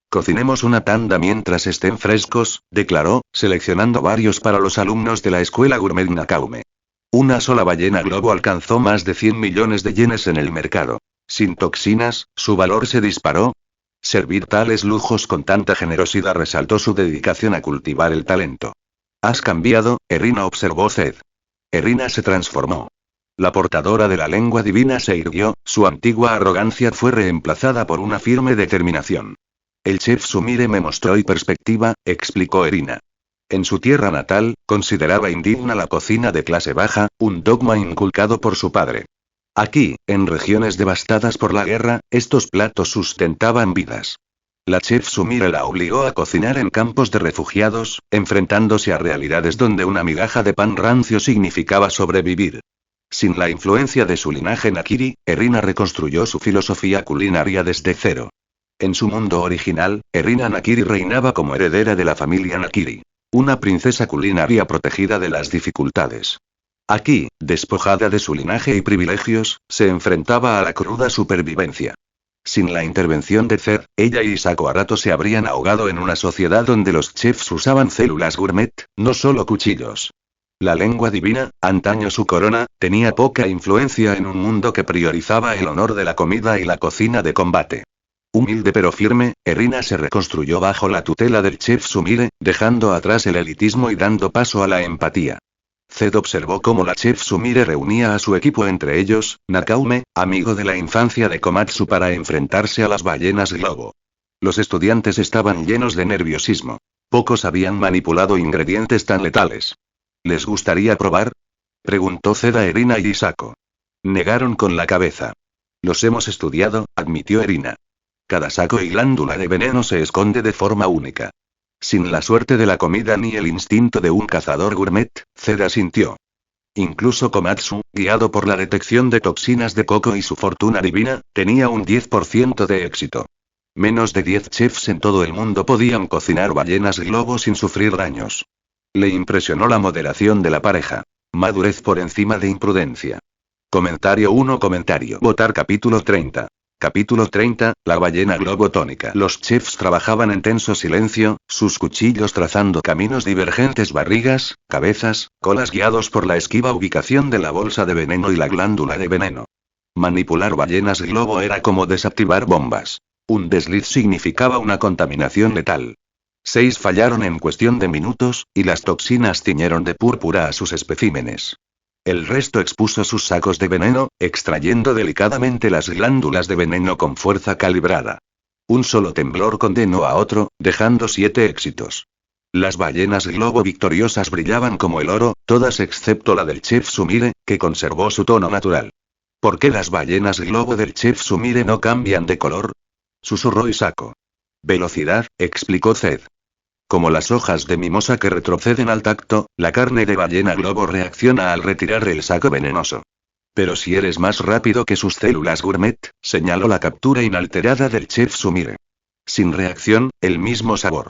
Cocinemos una tanda mientras estén frescos, declaró, seleccionando varios para los alumnos de la escuela gourmet Nakaume. Una sola ballena globo alcanzó más de 100 millones de yenes en el mercado. Sin toxinas, su valor se disparó. Servir tales lujos con tanta generosidad resaltó su dedicación a cultivar el talento. Has cambiado, Erina, observó Zed. Erina se transformó. La portadora de la lengua divina se irguió, su antigua arrogancia fue reemplazada por una firme determinación. El chef Sumire me mostró hoy perspectiva, explicó Erina. En su tierra natal, consideraba indigna la cocina de clase baja, un dogma inculcado por su padre. Aquí, en regiones devastadas por la guerra, estos platos sustentaban vidas. La chef Sumire la obligó a cocinar en campos de refugiados, enfrentándose a realidades donde una migaja de pan rancio significaba sobrevivir. Sin la influencia de su linaje Nakiri, Erina reconstruyó su filosofía culinaria desde cero. En su mundo original, Erina Nakiri reinaba como heredera de la familia Nakiri. Una princesa culinaria protegida de las dificultades. Aquí, despojada de su linaje y privilegios, se enfrentaba a la cruda supervivencia. Sin la intervención de Zed, ella y Sako Arato se habrían ahogado en una sociedad donde los chefs usaban células gourmet, no solo cuchillos. La lengua divina, antaño su corona, tenía poca influencia en un mundo que priorizaba el honor de la comida y la cocina de combate. Humilde pero firme, Erina se reconstruyó bajo la tutela del chef Sumire, dejando atrás el elitismo y dando paso a la empatía. Zed observó cómo la chef Sumire reunía a su equipo, entre ellos, Nakaume, amigo de la infancia de Komatsu, para enfrentarse a las ballenas globo. Los estudiantes estaban llenos de nerviosismo. Pocos habían manipulado ingredientes tan letales. ¿Les gustaría probar?, preguntó Zed a Erina y Sako. Negaron con la cabeza. Los hemos estudiado, admitió Erina. Cada saco y glándula de veneno se esconde de forma única. Sin la suerte de la comida ni el instinto de un cazador gourmet, Zed asintió. Incluso Komatsu, guiado por la detección de toxinas de coco y su fortuna divina, tenía un 10% de éxito. Menos de 10 chefs en todo el mundo podían cocinar ballenas globo sin sufrir daños. Le impresionó la moderación de la pareja. Madurez por encima de imprudencia. Comentario 1. Votar capítulo 30. Capítulo 30, la ballena globo tónica. Los chefs trabajaban en tenso silencio, sus cuchillos trazando caminos divergentes, barrigas, cabezas, colas, guiados por la esquiva ubicación de la bolsa de veneno y la glándula de veneno. Manipular ballenas globo era como desactivar bombas. Un desliz significaba una contaminación letal. 6 fallaron en cuestión de minutos, y las toxinas tiñeron de púrpura a sus especímenes. El resto expuso sus sacos de veneno, extrayendo delicadamente las glándulas de veneno con fuerza calibrada. Un solo temblor condenó a otro, dejando 7 éxitos. Las ballenas globo victoriosas brillaban como el oro, todas excepto la del chef Sumire, que conservó su tono natural. ¿Por qué las ballenas globo del chef Sumire no cambian de color? Susurró Isako. Velocidad, explicó Zed. Como las hojas de mimosa que retroceden al tacto, la carne de ballena globo reacciona al retirar el saco venenoso. Pero si eres más rápido que sus células gourmet, señaló la captura inalterada del chef Sumire. Sin reacción, el mismo sabor.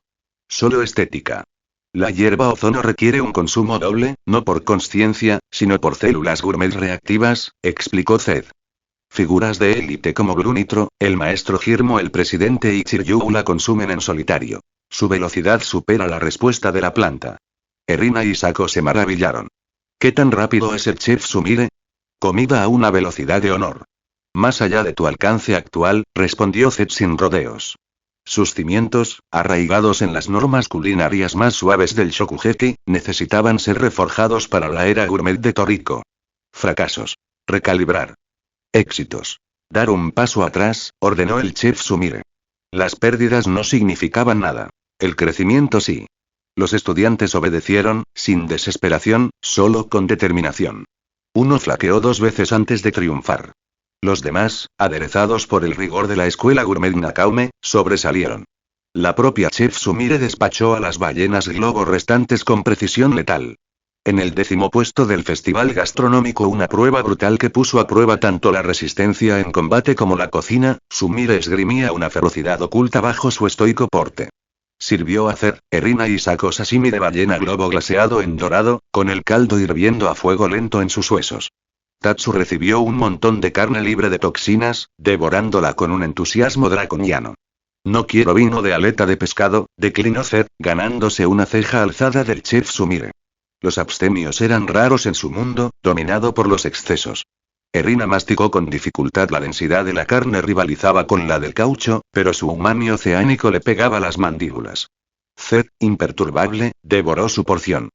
Solo estética. La hierba ozono requiere un consumo doble, no por consciencia, sino por células gourmet reactivas, explicó Zed. Figuras de élite como Blue Nitro, el maestro Girmo, el presidente y Chiryu la consumen en solitario. Su velocidad supera la respuesta de la planta. Erina y Isako se maravillaron. ¿Qué tan rápido es el chef Sumire? Comida a una velocidad de honor. Más allá de tu alcance actual, respondió Zed sin rodeos. Sus cimientos, arraigados en las normas culinarias más suaves del Shokugeki, necesitaban ser reforjados para la era gourmet de Toriko. Fracasos. Recalibrar. Éxitos. Dar un paso atrás, ordenó el chef Sumire. Las pérdidas no significaban nada. El crecimiento sí. Los estudiantes obedecieron, sin desesperación, solo con determinación. Uno flaqueó 2 veces antes de triunfar. Los demás, aderezados por el rigor de la escuela gourmet Nakaume, sobresalieron. La propia chef Sumire despachó a las ballenas globo restantes con precisión letal. En el 10º puesto del festival gastronómico, una prueba brutal que puso a prueba tanto la resistencia en combate como la cocina, Sumire esgrimía una ferocidad oculta bajo su estoico porte. Sirvió hacer, Erina y Isako sashimi de ballena globo glaseado en dorado, con el caldo hirviendo a fuego lento en sus huesos. Tatsu recibió un montón de carne libre de toxinas, devorándola con un entusiasmo draconiano. No quiero vino de aleta de pescado, declinó Zed, ganándose una ceja alzada del chef Sumire. Los abstemios eran raros en su mundo, dominado por los excesos. Erina masticó con dificultad. La densidad de la carne rivalizaba con la del caucho, pero su umami oceánico le pegaba las mandíbulas. Zed, imperturbable, devoró su porción.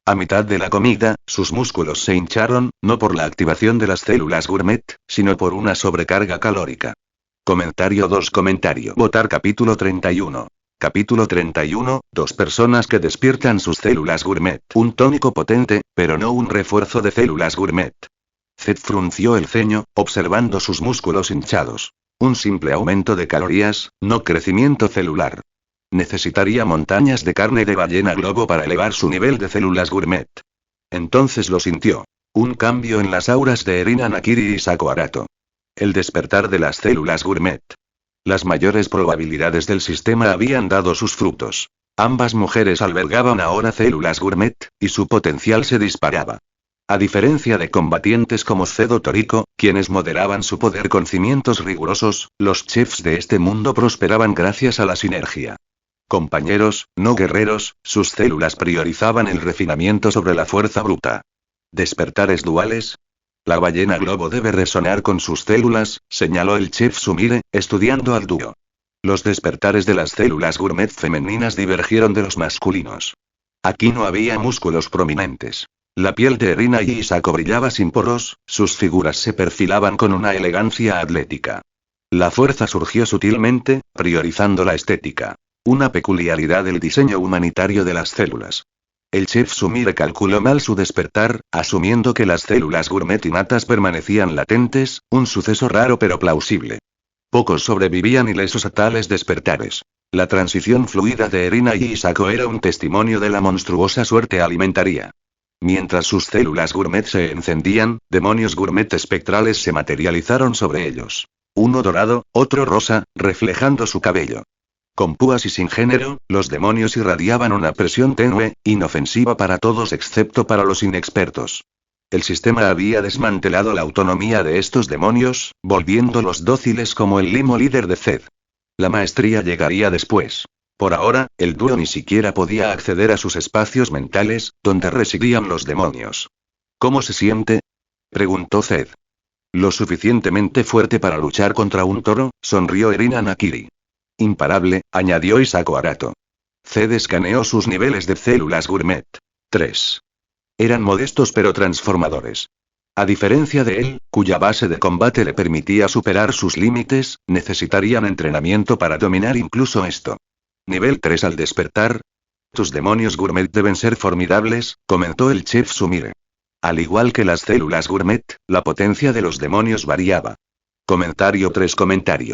A mitad de la comida, sus músculos se hincharon, no por la activación de las células gourmet, sino por una sobrecarga calórica. Comentario 2. Votar capítulo 31. Capítulo 31, 2 personas que despiertan sus células gourmet. Un tónico potente, pero no un refuerzo de células gourmet. Zed frunció el ceño, observando sus músculos hinchados. Un simple aumento de calorías, no crecimiento celular. Necesitaría montañas de carne de ballena globo para elevar su nivel de células gourmet. Entonces lo sintió. Un cambio en las auras de Erina Nakiri y Isako Arato. El despertar de las células gourmet. Las mayores probabilidades del sistema habían dado sus frutos. Ambas mujeres albergaban ahora células gourmet, y su potencial se disparaba. A diferencia de combatientes como Zedo Toriko, quienes moderaban su poder con cimientos rigurosos, los chefs de este mundo prosperaban gracias a la sinergia. Compañeros, no guerreros, sus células priorizaban el refinamiento sobre la fuerza bruta. ¿Despertares duales? La ballena globo debe resonar con sus células, señaló el chef Sumire, estudiando al dúo. Los despertares de las células gourmet femeninas divergieron de los masculinos. Aquí no había músculos prominentes. La piel de Erina y Isako brillaba sin poros, sus figuras se perfilaban con una elegancia atlética. La fuerza surgió sutilmente, priorizando la estética. Una peculiaridad del diseño humanitario de las células. El chef Sumire calculó mal su despertar, asumiendo que las células gourmet innatas permanecían latentes, un suceso raro pero plausible. Pocos sobrevivían ilesos a tales despertares. La transición fluida de Erina y Isako era un testimonio de la monstruosa suerte alimentaria. Mientras sus células gourmet se encendían, demonios gourmet espectrales se materializaron sobre ellos. Uno dorado, otro rosa, reflejando su cabello. Con púas y sin género, los demonios irradiaban una presión tenue, inofensiva para todos excepto para los inexpertos. El sistema había desmantelado la autonomía de estos demonios, volviéndolos dóciles como el limo líder de Zed. La maestría llegaría después. Por ahora, el dúo ni siquiera podía acceder a sus espacios mentales, donde residían los demonios. ¿Cómo se siente?, preguntó Zed. Lo suficientemente fuerte para luchar contra un toro, sonrió Erina Nakiri. Imparable, añadió Isako Arato. Zed escaneó sus niveles de células gourmet. 3. Eran modestos pero transformadores. A diferencia de él, cuya base de combate le permitía superar sus límites, necesitarían entrenamiento para dominar incluso esto. Nivel 3 al despertar. Tus demonios gourmet deben ser formidables, comentó el chef Sumire. Al igual que las células gourmet, la potencia de los demonios variaba. Comentario 3.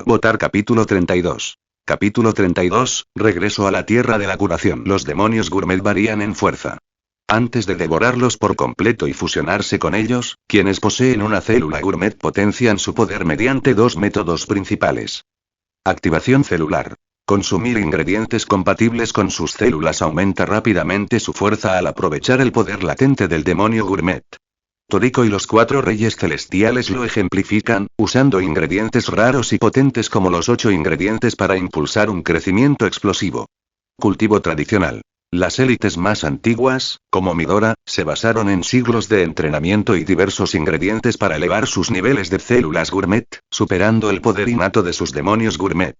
Votar capítulo 32. Capítulo 32, regreso a la tierra de la curación. Los demonios gourmet varían en fuerza. Antes de devorarlos por completo y fusionarse con ellos, quienes poseen una célula gourmet potencian su poder mediante dos métodos principales. Activación celular. Consumir ingredientes compatibles con sus células aumenta rápidamente su fuerza al aprovechar el poder latente del demonio gourmet. Toriko y los 4 reyes celestiales lo ejemplifican, usando ingredientes raros y potentes como los 8 ingredientes para impulsar un crecimiento explosivo. Cultivo tradicional. Las élites más antiguas, como Midora, se basaron en siglos de entrenamiento y diversos ingredientes para elevar sus niveles de células gourmet, superando el poder innato de sus demonios gourmet.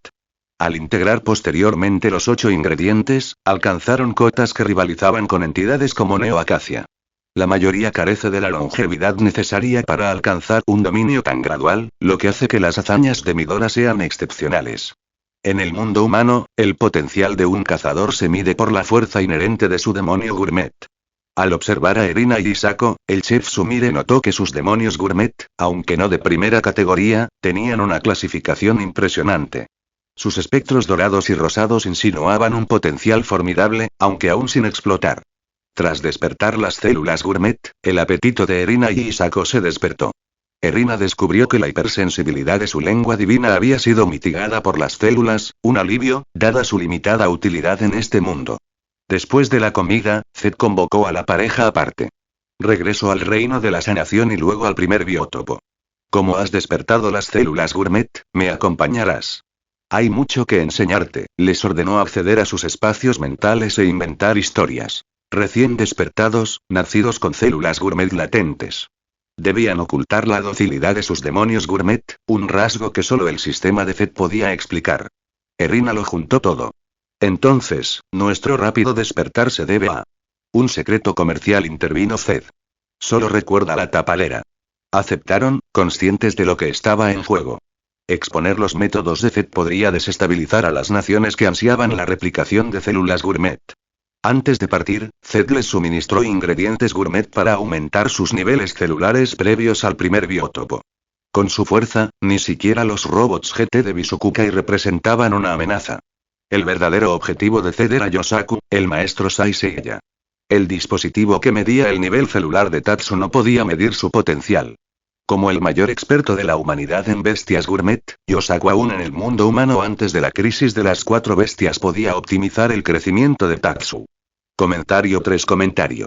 Al integrar posteriormente los 8 ingredientes, alcanzaron cotas que rivalizaban con entidades como Neo Acacia. La mayoría carece de la longevidad necesaria para alcanzar un dominio tan gradual, lo que hace que las hazañas de Midora sean excepcionales. En el mundo humano, el potencial de un cazador se mide por la fuerza inherente de su demonio gourmet. Al observar a Erina y Hisako, el chef Sumire notó que sus demonios gourmet, aunque no de primera categoría, tenían una clasificación impresionante. Sus espectros dorados y rosados insinuaban un potencial formidable, aunque aún sin explotar. Tras despertar las células gourmet, el apetito de Erina y Hisako se despertó. Erina descubrió que la hipersensibilidad de su lengua divina había sido mitigada por las células, un alivio, dada su limitada utilidad en este mundo. Después de la comida, Zed convocó a la pareja aparte. Regreso al reino de la sanación y luego al primer biótopo. Como has despertado las células gourmet, me acompañarás. Hay mucho que enseñarte, les ordenó acceder a sus espacios mentales e inventar historias. Recién despertados, nacidos con células gourmet latentes. Debían ocultar la docilidad de sus demonios gourmet, un rasgo que solo el sistema de Zed podía explicar. Erina lo juntó todo. Entonces, nuestro rápido despertar se debe a un secreto comercial, intervino Zed. Solo recuerda la tapalera. Aceptaron, conscientes de lo que estaba en juego. Exponer los métodos de Zed podría desestabilizar a las naciones que ansiaban la replicación de células gourmet. Antes de partir, Zed les suministró ingredientes gourmet para aumentar sus niveles celulares previos al primer biótopo. Con su fuerza, ni siquiera los robots GT de Bisukukai representaban una amenaza. El verdadero objetivo de Zed era Yosaku, el maestro Saiseiya. El dispositivo que medía el nivel celular de Tatsu no podía medir su potencial. Como el mayor experto de la humanidad en bestias gourmet, Yosaku aún en el mundo humano antes de la crisis de las 4 bestias podía optimizar el crecimiento de Tatsu. Comentario 3.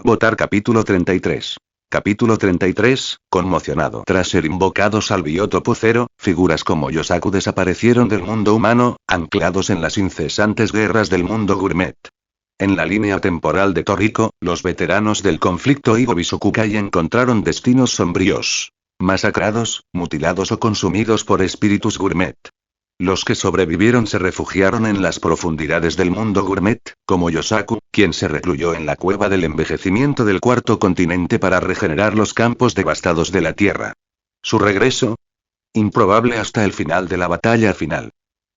Votar capítulo 33. Capítulo 33, conmocionado. Tras ser invocados al biótopo 0, figuras como Yosaku desaparecieron del mundo humano, anclados en las incesantes guerras del mundo gourmet. En la línea temporal de Toriko, los veteranos del conflicto Igo-Bisukukai encontraron destinos sombríos. Masacrados, mutilados o consumidos por espíritus gourmet. Los que sobrevivieron se refugiaron en las profundidades del mundo gourmet, como Yosaku, quien se recluyó en la cueva del envejecimiento del cuarto continente para regenerar los campos devastados de la Tierra. Su regreso, improbable hasta el final de la batalla final.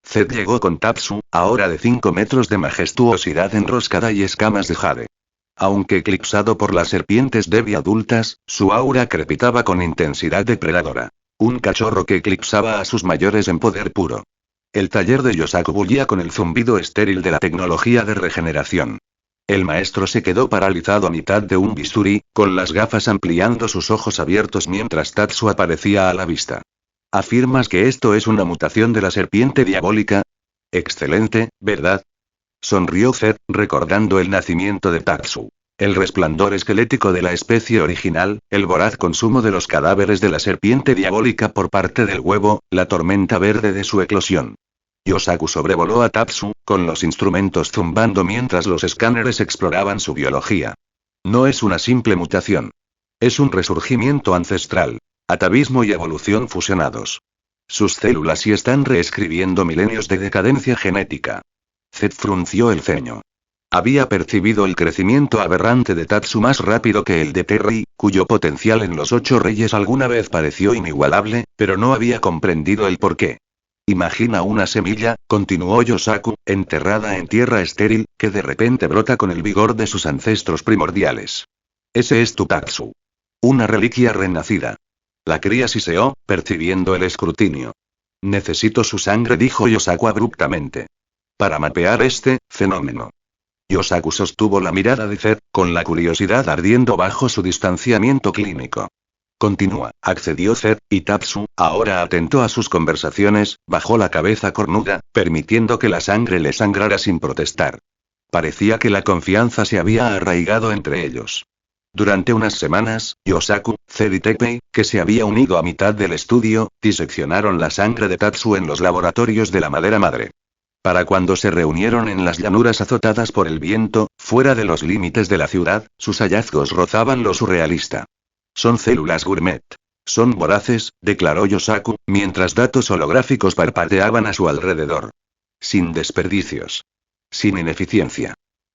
Zed llegó con Tatsu, ahora de 5 metros de majestuosidad enroscada y escamas de jade. Aunque eclipsado por las serpientes Devi adultas, su aura crepitaba con intensidad depredadora. Un cachorro que eclipsaba a sus mayores en poder puro. El taller de Yosaku bullía con el zumbido estéril de la tecnología de regeneración. El maestro se quedó paralizado a mitad de un bisturí, con las gafas ampliando sus ojos abiertos mientras Tatsu aparecía a la vista. ¿Afirmas que esto es una mutación de la serpiente diabólica? Excelente, ¿verdad? Sonrió Zed, recordando el nacimiento de Tatsu. El resplandor esquelético de la especie original, el voraz consumo de los cadáveres de la serpiente diabólica por parte del huevo, la tormenta verde de su eclosión. Yosaku sobrevoló a Tatsu, con los instrumentos zumbando mientras los escáneres exploraban su biología. No es una simple mutación. Es un resurgimiento ancestral. Atavismo y evolución fusionados. Sus células sí están reescribiendo milenios de decadencia genética. Zed frunció el ceño. Había percibido el crecimiento aberrante de Tatsu más rápido que el de Terry, cuyo potencial en los 8 reyes alguna vez pareció inigualable, pero no había comprendido el porqué. Imagina una semilla, continuó Yosaku, enterrada en tierra estéril, que de repente brota con el vigor de sus ancestros primordiales. Ese es tu Tatsu. Una reliquia renacida. La cría siseó, percibiendo el escrutinio. Necesito su sangre, dijo Yosaku abruptamente. Para mapear este fenómeno. Yosaku sostuvo la mirada de Zed, con la curiosidad ardiendo bajo su distanciamiento clínico. Continúa, accedió Zed, y Tatsu, ahora atento a sus conversaciones, bajó la cabeza cornuda, permitiendo que la sangre le sangrara sin protestar. Parecía que la confianza se había arraigado entre ellos. Durante unas semanas, Yosaku, Zed y Teppei, que se había unido a mitad del estudio, diseccionaron la sangre de Tatsu en los laboratorios de la madera madre. Para cuando se reunieron en las llanuras azotadas por el viento, fuera de los límites de la ciudad, sus hallazgos rozaban lo surrealista. Son células gourmet. Son voraces, declaró Yosaku, mientras datos holográficos parpadeaban a su alrededor. Sin desperdicios. Sin ineficiencia.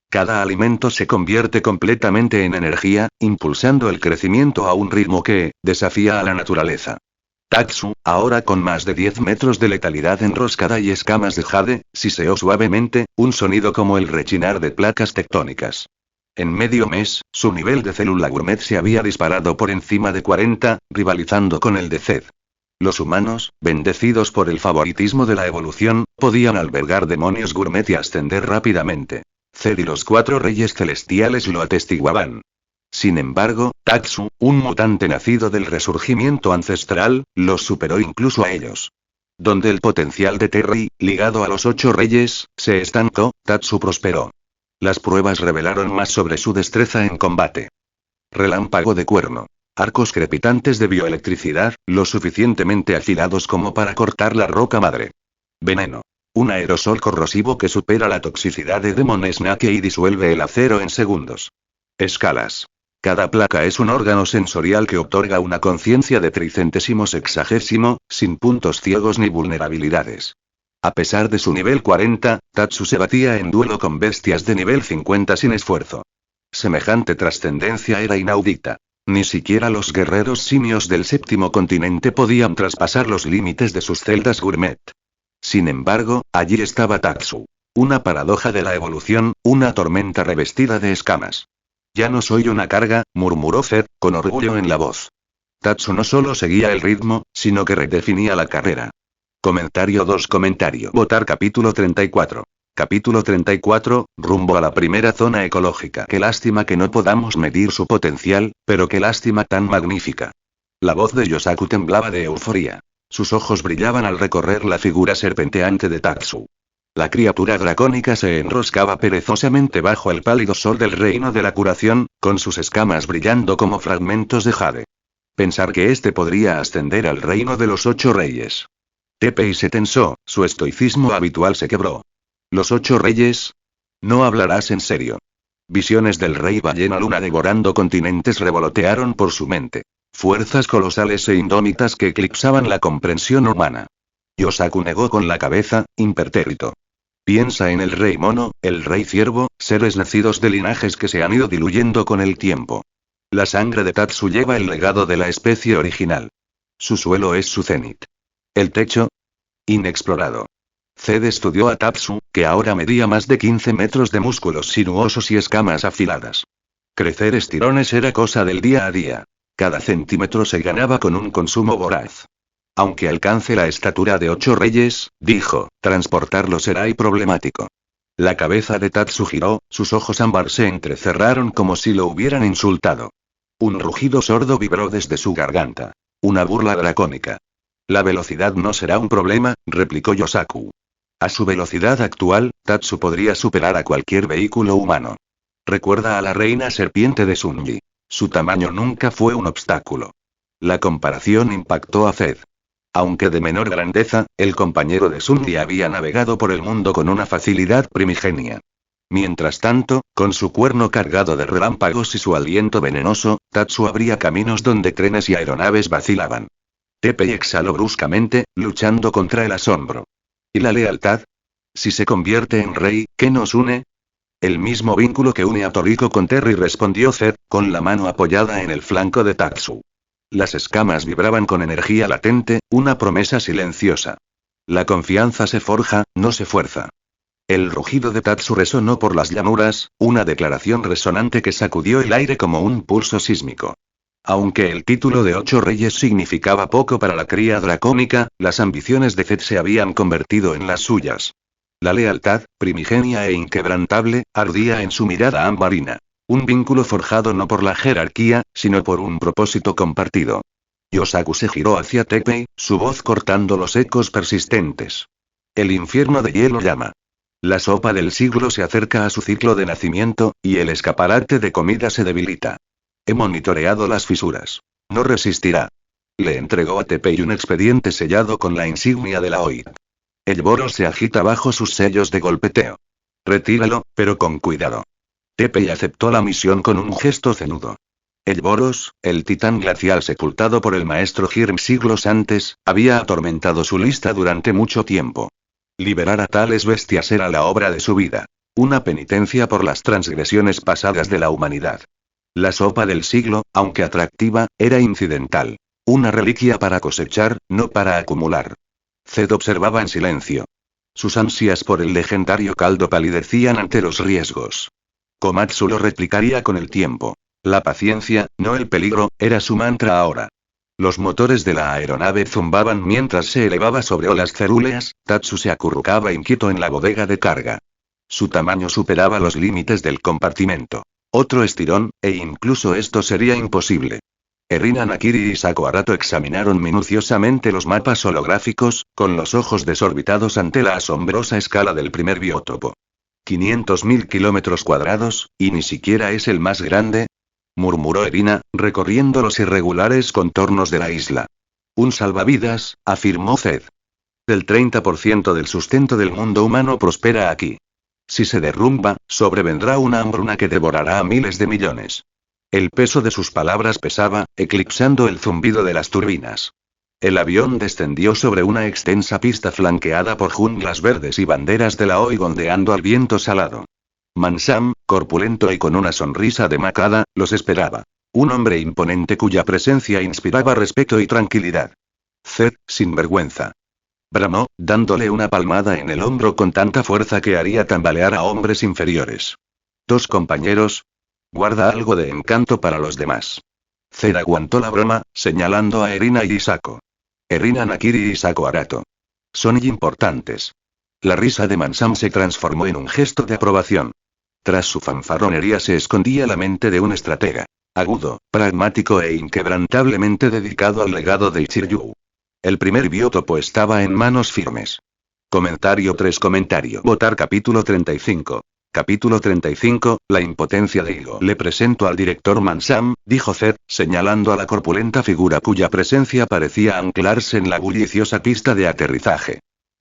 Cada alimento se convierte completamente en energía, impulsando el crecimiento a un ritmo que desafía a la naturaleza. Tatsu, ahora con más de 10 metros de letalidad enroscada y escamas de jade, siseó suavemente, un sonido como el rechinar de placas tectónicas. En medio mes, su nivel de célula gourmet se había disparado por encima de 40, rivalizando con el de Zed. Los humanos, bendecidos por el favoritismo de la evolución, podían albergar demonios gourmet y ascender rápidamente. Zed y los 4 reyes celestiales lo atestiguaban. Sin embargo, Tatsu, un mutante nacido del resurgimiento ancestral, los superó incluso a ellos. Donde el potencial de Terry, ligado a los 8 reyes, se estancó, Tatsu prosperó. Las pruebas revelaron más sobre su destreza en combate. Relámpago de cuerno. Arcos crepitantes de bioelectricidad, lo suficientemente afilados como para cortar la roca madre. Veneno. Un aerosol corrosivo que supera la toxicidad de Demon Snake y disuelve el acero en segundos. Escalas. Cada placa es un órgano sensorial que otorga una conciencia de tricentésimo sexagésimo, sin puntos ciegos ni vulnerabilidades. A pesar de su nivel 40, Tatsu se batía en duelo con bestias de nivel 50 sin esfuerzo. Semejante trascendencia era inaudita. Ni siquiera los guerreros simios del séptimo continente podían traspasar los límites de sus celdas gourmet. Sin embargo, allí estaba Tatsu. Una paradoja de la evolución, una tormenta revestida de escamas. Ya no soy una carga, murmuró Zed, con orgullo en la voz. Tatsu no solo seguía el ritmo, sino que redefinía la carrera. Comentario 2. Votar capítulo 34. Capítulo 34, rumbo a la primera zona ecológica. Qué lástima que no podamos medir su potencial, pero qué lástima tan magnífica. La voz de Yosaku temblaba de euforía. Sus ojos brillaban al recorrer la figura serpenteante de Tatsu. La criatura dracónica se enroscaba perezosamente bajo el pálido sol del reino de la curación, con sus escamas brillando como fragmentos de jade. Pensar que éste podría ascender al reino de los 8 reyes. Teppei se tensó, su estoicismo habitual se quebró. ¿Los 8 reyes? No hablarás en serio. Visiones del rey ballena luna devorando continentes revolotearon por su mente. Fuerzas colosales e indómitas que eclipsaban la comprensión humana. Yosaku negó con la cabeza, impertérrito. Piensa en el rey mono, el rey ciervo, seres nacidos de linajes que se han ido diluyendo con el tiempo. La sangre de Tatsu lleva el legado de la especie original. Su suelo es su cenit. El techo. Inexplorado. Zed estudió a Tatsu, que ahora medía más de 15 metros de músculos sinuosos y escamas afiladas. Crecer estirones era cosa del día a día. Cada centímetro se ganaba con un consumo voraz. Aunque alcance la estatura de 8 reyes, dijo, transportarlo será problemático. La cabeza de Tatsu giró, sus ojos ámbar se entrecerraron como si lo hubieran insultado. Un rugido sordo vibró desde su garganta. Una burla dracónica. La velocidad no será un problema, replicó Yosaku. A su velocidad actual, Tatsu podría superar a cualquier vehículo humano. Recuerda a la reina serpiente de Sunji. Su tamaño nunca fue un obstáculo. La comparación impactó a Zed. Aunque de menor grandeza, el compañero de Sunji había navegado por el mundo con una facilidad primigenia. Mientras tanto, con su cuerno cargado de relámpagos y su aliento venenoso, Tatsu abría caminos donde trenes y aeronaves vacilaban. Teppei exhaló bruscamente, luchando contra el asombro. ¿Y la lealtad? Si se convierte en rey, ¿qué nos une? El mismo vínculo que une a Toriko con Terry, respondió Zed, con la mano apoyada en el flanco de Tatsu. Las escamas vibraban con energía latente, una promesa silenciosa. La confianza se forja, no se fuerza. El rugido de Tatsu resonó por las llanuras, una declaración resonante que sacudió el aire como un pulso sísmico. Aunque el título de 8 reyes significaba poco para la cría dracónica, las ambiciones de Zed se habían convertido en las suyas. La lealtad, primigenia e inquebrantable, ardía en su mirada ambarina. Un vínculo forjado no por la jerarquía, sino por un propósito compartido. Yosaku se giró hacia Teppei, su voz cortando los ecos persistentes. El infierno de hielo llama. La sopa del siglo se acerca a su ciclo de nacimiento, y el escaparate de comida se debilita. He monitoreado las fisuras. No resistirá. Le entregó a Teppei un expediente sellado con la insignia de la OIT. El Boros se agita bajo sus sellos de golpeteo. Retíralo, pero con cuidado. Teppei aceptó la misión con un gesto cenudo. El Boros, el titán glacial sepultado por el maestro Hirm siglos antes, había atormentado su lista durante mucho tiempo. Liberar a tales bestias era la obra de su vida. Una penitencia por las transgresiones pasadas de la humanidad. La sopa del siglo, aunque atractiva, era incidental. Una reliquia para cosechar, no para acumular. Zed observaba en silencio. Sus ansias por el legendario caldo palidecían ante los riesgos. Komatsu lo replicaría con el tiempo. La paciencia, no el peligro, era su mantra ahora. Los motores de la aeronave zumbaban mientras se elevaba sobre olas cerúleas. Tatsu se acurrucaba inquieto en la bodega de carga. Su tamaño superaba los límites del compartimento. Otro estirón, e incluso esto sería imposible. Erina Nakiri y Sako Arato examinaron minuciosamente los mapas holográficos, con los ojos desorbitados ante la asombrosa escala del primer biótopo. 500.000 kilómetros cuadrados, y ni siquiera es el más grande, murmuró Erina, recorriendo los irregulares contornos de la isla. Un salvavidas, afirmó Zed. El 30% del sustento del mundo humano prospera aquí. Si se derrumba, sobrevendrá una hambruna que devorará a miles de millones. El peso de sus palabras pesaba, eclipsando el zumbido de las turbinas. El avión descendió sobre una extensa pista flanqueada por junglas verdes y banderas de la OI ondeando al viento salado. Mansam, corpulento y con una sonrisa demacrada, los esperaba. Un hombre imponente cuya presencia inspiraba respeto y tranquilidad. Zed, sin vergüenza. Bramó, dándole una palmada en el hombro con tanta fuerza que haría tambalear a hombres inferiores. Dos compañeros. Guarda algo de encanto para los demás. Zed aguantó la broma, señalando a Erina y Sako. Erina Nakiri y Sako Arato. Son importantes. La risa de Mansam se transformó en un gesto de aprobación. Tras su fanfarronería se escondía la mente de un estratega. Agudo, pragmático e inquebrantablemente dedicado al legado de Ichiryu. El primer biótopo estaba en manos firmes. Comentario 3. Votar capítulo 35. Capítulo 35, la impotencia de Igo. Le presento al director Mansam, dijo Zed, señalando a la corpulenta figura cuya presencia parecía anclarse en la bulliciosa pista de aterrizaje.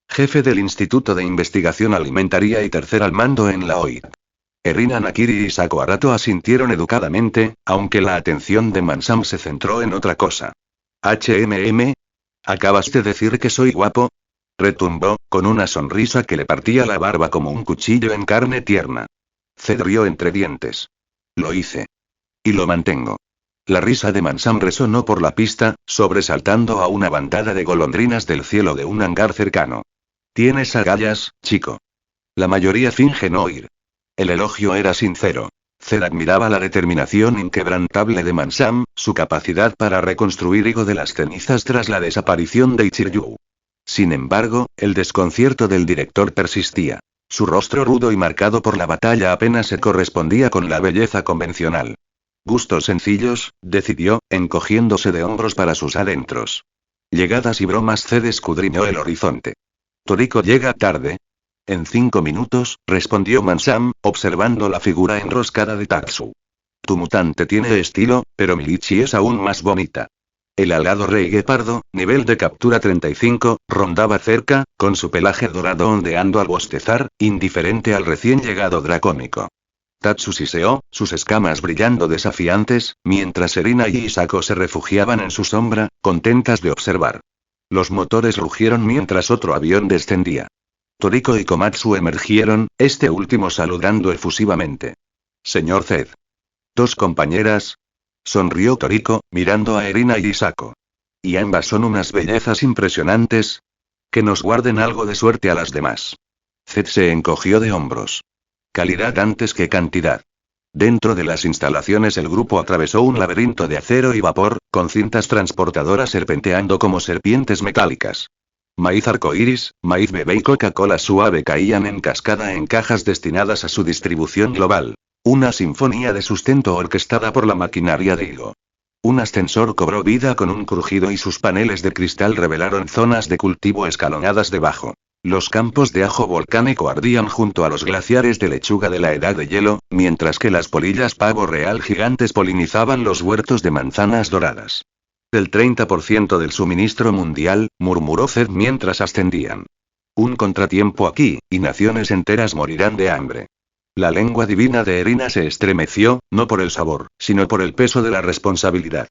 Jefe del Instituto de Investigación Alimentaria y tercer al mando en la OIT. Erina Nakiri y Sako Arato asintieron educadamente, aunque la atención de Mansam se centró en otra cosa. ¿Acabas de decir que soy guapo? Retumbó, con una sonrisa que le partía la barba como un cuchillo en carne tierna. Zed rió entre dientes. Lo hice. Y lo mantengo. La risa de Mansam resonó por la pista, sobresaltando a una bandada de golondrinas del cielo de un hangar cercano. Tienes agallas, chico. La mayoría finge no oír. El elogio era sincero. Zed admiraba la determinación inquebrantable de Mansam, su capacidad para reconstruir Igo de las cenizas tras la desaparición de Ichiryu. Sin embargo, el desconcierto del director persistía. Su rostro rudo y marcado por la batalla apenas se correspondía con la belleza convencional. Gustos sencillos, decidió, encogiéndose de hombros para sus adentros. Llegadas y bromas. Zed escudriñó el horizonte. Toriko llega tarde. En 5 minutos, respondió Mansam, observando la figura enroscada de Tatsu. Tu mutante tiene estilo, pero Milichi es aún más bonita. El alado rey guepardo, nivel de captura 35, rondaba cerca, con su pelaje dorado ondeando al bostezar, indiferente al recién llegado dracónico. Tatsu siseó, sus escamas brillando desafiantes, mientras Erina y Sako se refugiaban en su sombra, contentas de observar. Los motores rugieron mientras otro avión descendía. Toriko y Komatsu emergieron, este último saludando efusivamente. Señor Zed. Dos compañeras. Sonrió Toriko, mirando a Erina y Sako. Y ambas son unas bellezas impresionantes. Que nos guarden algo de suerte a las demás. Zed se encogió de hombros. Calidad antes que cantidad. Dentro de las instalaciones el grupo atravesó un laberinto de acero y vapor, con cintas transportadoras serpenteando como serpientes metálicas. Maíz arcoíris, maíz bebé y Coca-Cola suave caían en cascada en cajas destinadas a su distribución global. Una sinfonía de sustento orquestada por la maquinaria de Igo. Un ascensor cobró vida con un crujido y sus paneles de cristal revelaron zonas de cultivo escalonadas debajo. Los campos de ajo volcánico ardían junto a los glaciares de lechuga de la edad de hielo, mientras que las polillas pavo real gigantes polinizaban los huertos de manzanas doradas. El 30% del suministro mundial, murmuró Zed mientras ascendían. Un contratiempo aquí, y naciones enteras morirán de hambre. La lengua divina de Erina se estremeció, no por el sabor, sino por el peso de la responsabilidad.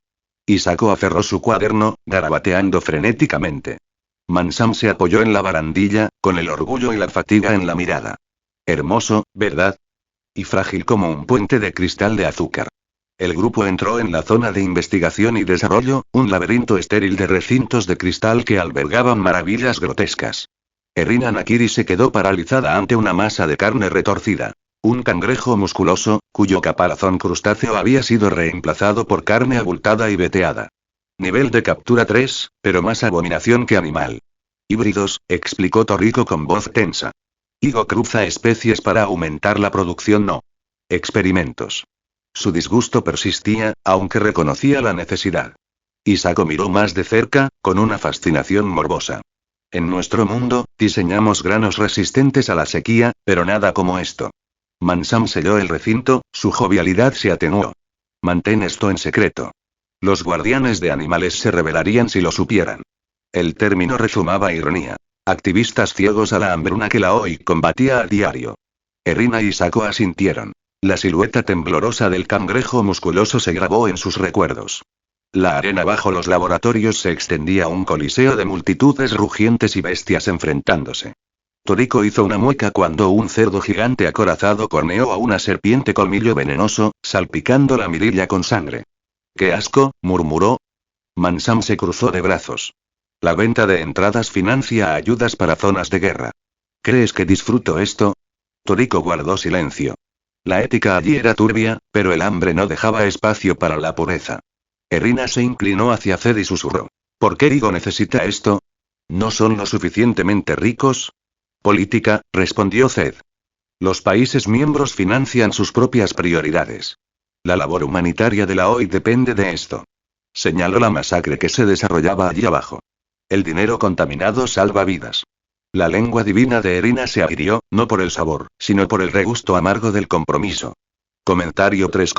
Isako aferró su cuaderno, garabateando frenéticamente. Mansam se apoyó en la barandilla, con el orgullo y la fatiga en la mirada. Hermoso, ¿verdad? Y frágil como un puente de cristal de azúcar. El grupo entró en la zona de investigación y desarrollo, un laberinto estéril de recintos de cristal que albergaban maravillas grotescas. Erina Nakiri se quedó paralizada ante una masa de carne retorcida. Un cangrejo musculoso, cuyo caparazón crustáceo había sido reemplazado por carne abultada y veteada. Nivel de captura 3, pero más abominación que animal. Híbridos, explicó Toriko con voz tensa. Igo cruza especies para aumentar la producción, no. Experimentos. Su disgusto persistía, aunque reconocía la necesidad. Isako miró más de cerca, con una fascinación morbosa. En nuestro mundo, diseñamos granos resistentes a la sequía, pero nada como esto. Mansam selló el recinto, su jovialidad se atenuó. Mantén esto en secreto. Los guardianes de animales se rebelarían si lo supieran. El término rezumaba ironía. Activistas ciegos a la hambruna que la OI combatía a diario. Erina y Isako asintieron. La silueta temblorosa del cangrejo musculoso se grabó en sus recuerdos. La arena bajo los laboratorios se extendía un coliseo de multitudes rugientes y bestias enfrentándose. Toriko hizo una mueca cuando un cerdo gigante acorazado corneó a una serpiente colmillo venenoso, salpicando la mirilla con sangre. ¡Qué asco!, murmuró. Mansam se cruzó de brazos. La venta de entradas financia ayudas para zonas de guerra. ¿Crees que disfruto esto? Toriko guardó silencio. La ética allí era turbia, pero el hambre no dejaba espacio para la pureza. Erina se inclinó hacia Zed y susurró. ¿Por qué Igo necesita esto? ¿No son lo suficientemente ricos? Política, respondió Zed. Los países miembros financian sus propias prioridades. La labor humanitaria de la OI depende de esto. Señaló la masacre que se desarrollaba allí abajo. El dinero contaminado salva vidas. La lengua divina de Erina se agrió, no por el sabor, sino por el regusto amargo del compromiso. Comentario 3.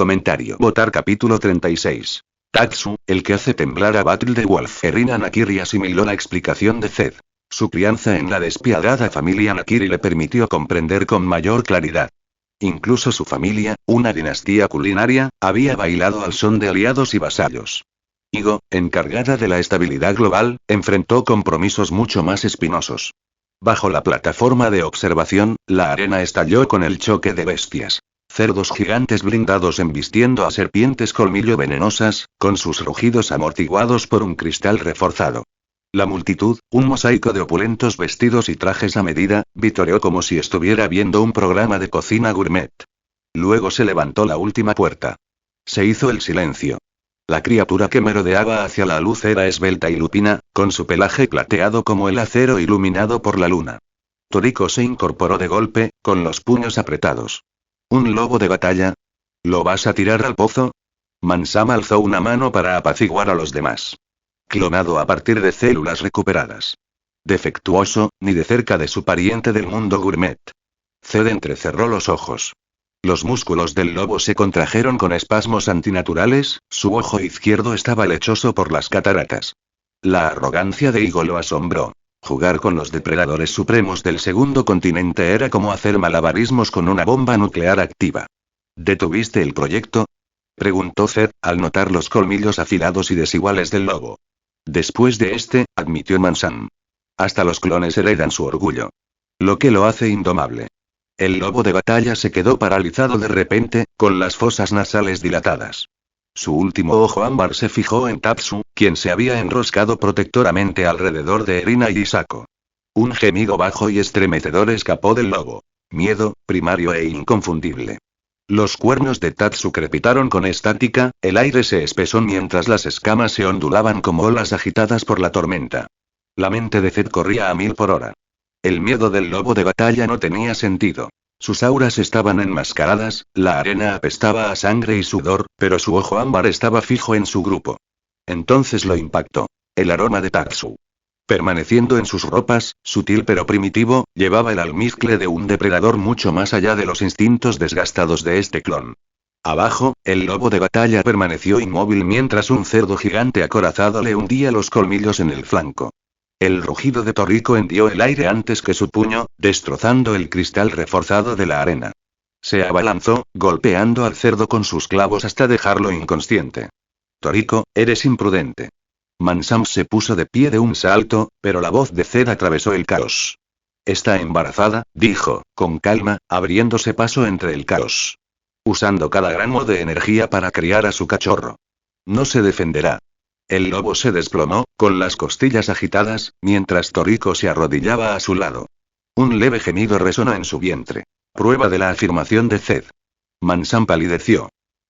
Votar capítulo 36. Tatsu, el que hace temblar a Battle de Wolf. Erina Nakiri asimiló la explicación de Zed. Su crianza en la despiadada familia Nakiri le permitió comprender con mayor claridad. Incluso su familia, una dinastía culinaria, había bailado al son de aliados y vasallos. Igo, encargada de la estabilidad global, enfrentó compromisos mucho más espinosos. Bajo la plataforma de observación, la arena estalló con el choque de bestias. Cerdos gigantes blindados embistiendo a serpientes colmillo venenosas, con sus rugidos amortiguados por un cristal reforzado. La multitud, un mosaico de opulentos vestidos y trajes a medida, vitoreó como si estuviera viendo un programa de cocina gourmet. Luego se levantó la última puerta. Se hizo el silencio. La criatura que merodeaba hacia la luz era esbelta y lupina, con su pelaje plateado como el acero iluminado por la luna. Toriko se incorporó de golpe, con los puños apretados. ¿Un lobo de batalla? ¿Lo vas a tirar al pozo? Mansam alzó una mano para apaciguar a los demás. Clonado a partir de células recuperadas. Defectuoso, ni de cerca de su pariente del mundo gourmet. Zed entrecerró los ojos. Los músculos del lobo se contrajeron con espasmos antinaturales, su ojo izquierdo estaba lechoso por las cataratas. La arrogancia de Igo lo asombró. Jugar con los depredadores supremos del segundo continente era como hacer malabarismos con una bomba nuclear activa. ¿Detuviste el proyecto?, preguntó Zed, al notar los colmillos afilados y desiguales del lobo. Después de admitió Mansam. Hasta los clones heredan su orgullo. Lo que lo hace indomable. El lobo de batalla se quedó paralizado de repente, con las fosas nasales dilatadas. Su último ojo ámbar se fijó en Tatsu, quien se había enroscado protectoramente alrededor de Erina y Isako. Un gemido bajo y estremecedor escapó del lobo. Miedo, primario e inconfundible. Los cuernos de Tatsu crepitaron con estática, el aire se espesó mientras las escamas se ondulaban como olas agitadas por la tormenta. La mente de Zed corría a 1000 por hora. El miedo del lobo de batalla no tenía sentido. Sus auras estaban enmascaradas, la arena apestaba a sangre y sudor, pero su ojo ámbar estaba fijo en su grupo. Entonces lo impactó. El aroma de Tatsu. Permaneciendo en sus ropas, sutil pero primitivo, llevaba el almizcle de un depredador mucho más allá de los instintos desgastados de este clon. Abajo, el lobo de batalla permaneció inmóvil mientras un cerdo gigante acorazado le hundía los colmillos en el flanco. El rugido de Toriko hendió el aire antes que su puño, destrozando el cristal reforzado de la arena. Se abalanzó, golpeando al cerdo con sus clavos hasta dejarlo inconsciente. Toriko, eres imprudente. Mansam se puso de pie de un salto, pero la voz de Zed atravesó el caos. Está embarazada, dijo, con calma, abriéndose paso entre el caos. Usando cada gramo de energía para criar a su cachorro. No se defenderá. El lobo se desplomó, con las costillas agitadas, mientras Toriko se arrodillaba a su lado. Un leve gemido resonó en su vientre. Prueba de la afirmación de Zed. Mansam palideció.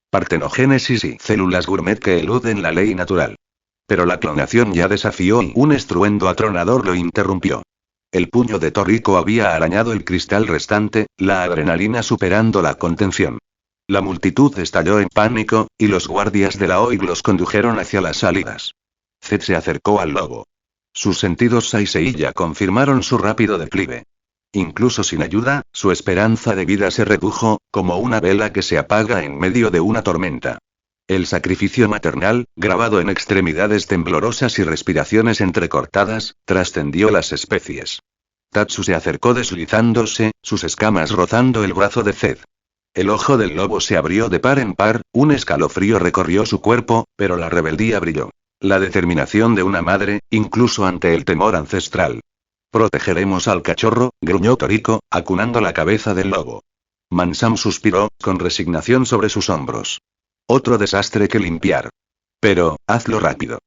Partenogénesis y células gourmet que eluden la ley natural. Pero la clonación ya desafió y un estruendo atronador lo interrumpió. El puño de Toriko había arañado el cristal restante, la adrenalina superando la contención. La multitud estalló en pánico, y los guardias de la OIG los condujeron hacia las salidas. Zed se acercó al lobo. Sus sentidos Saiseiya confirmaron su rápido declive. Incluso sin ayuda, su esperanza de vida se redujo, como una vela que se apaga en medio de una tormenta. El sacrificio maternal, grabado en extremidades temblorosas y respiraciones entrecortadas, trascendió las especies. Tatsu se acercó deslizándose, sus escamas rozando el brazo de Zed. El ojo del lobo se abrió de par en par, un escalofrío recorrió su cuerpo, pero la rebeldía brilló. La determinación de una madre, incluso ante el temor ancestral. Protegeremos al cachorro, gruñó Toriko, acunando la cabeza del lobo. Mansam suspiró, con resignación sobre sus hombros. Otro desastre que limpiar. Pero, hazlo rápido.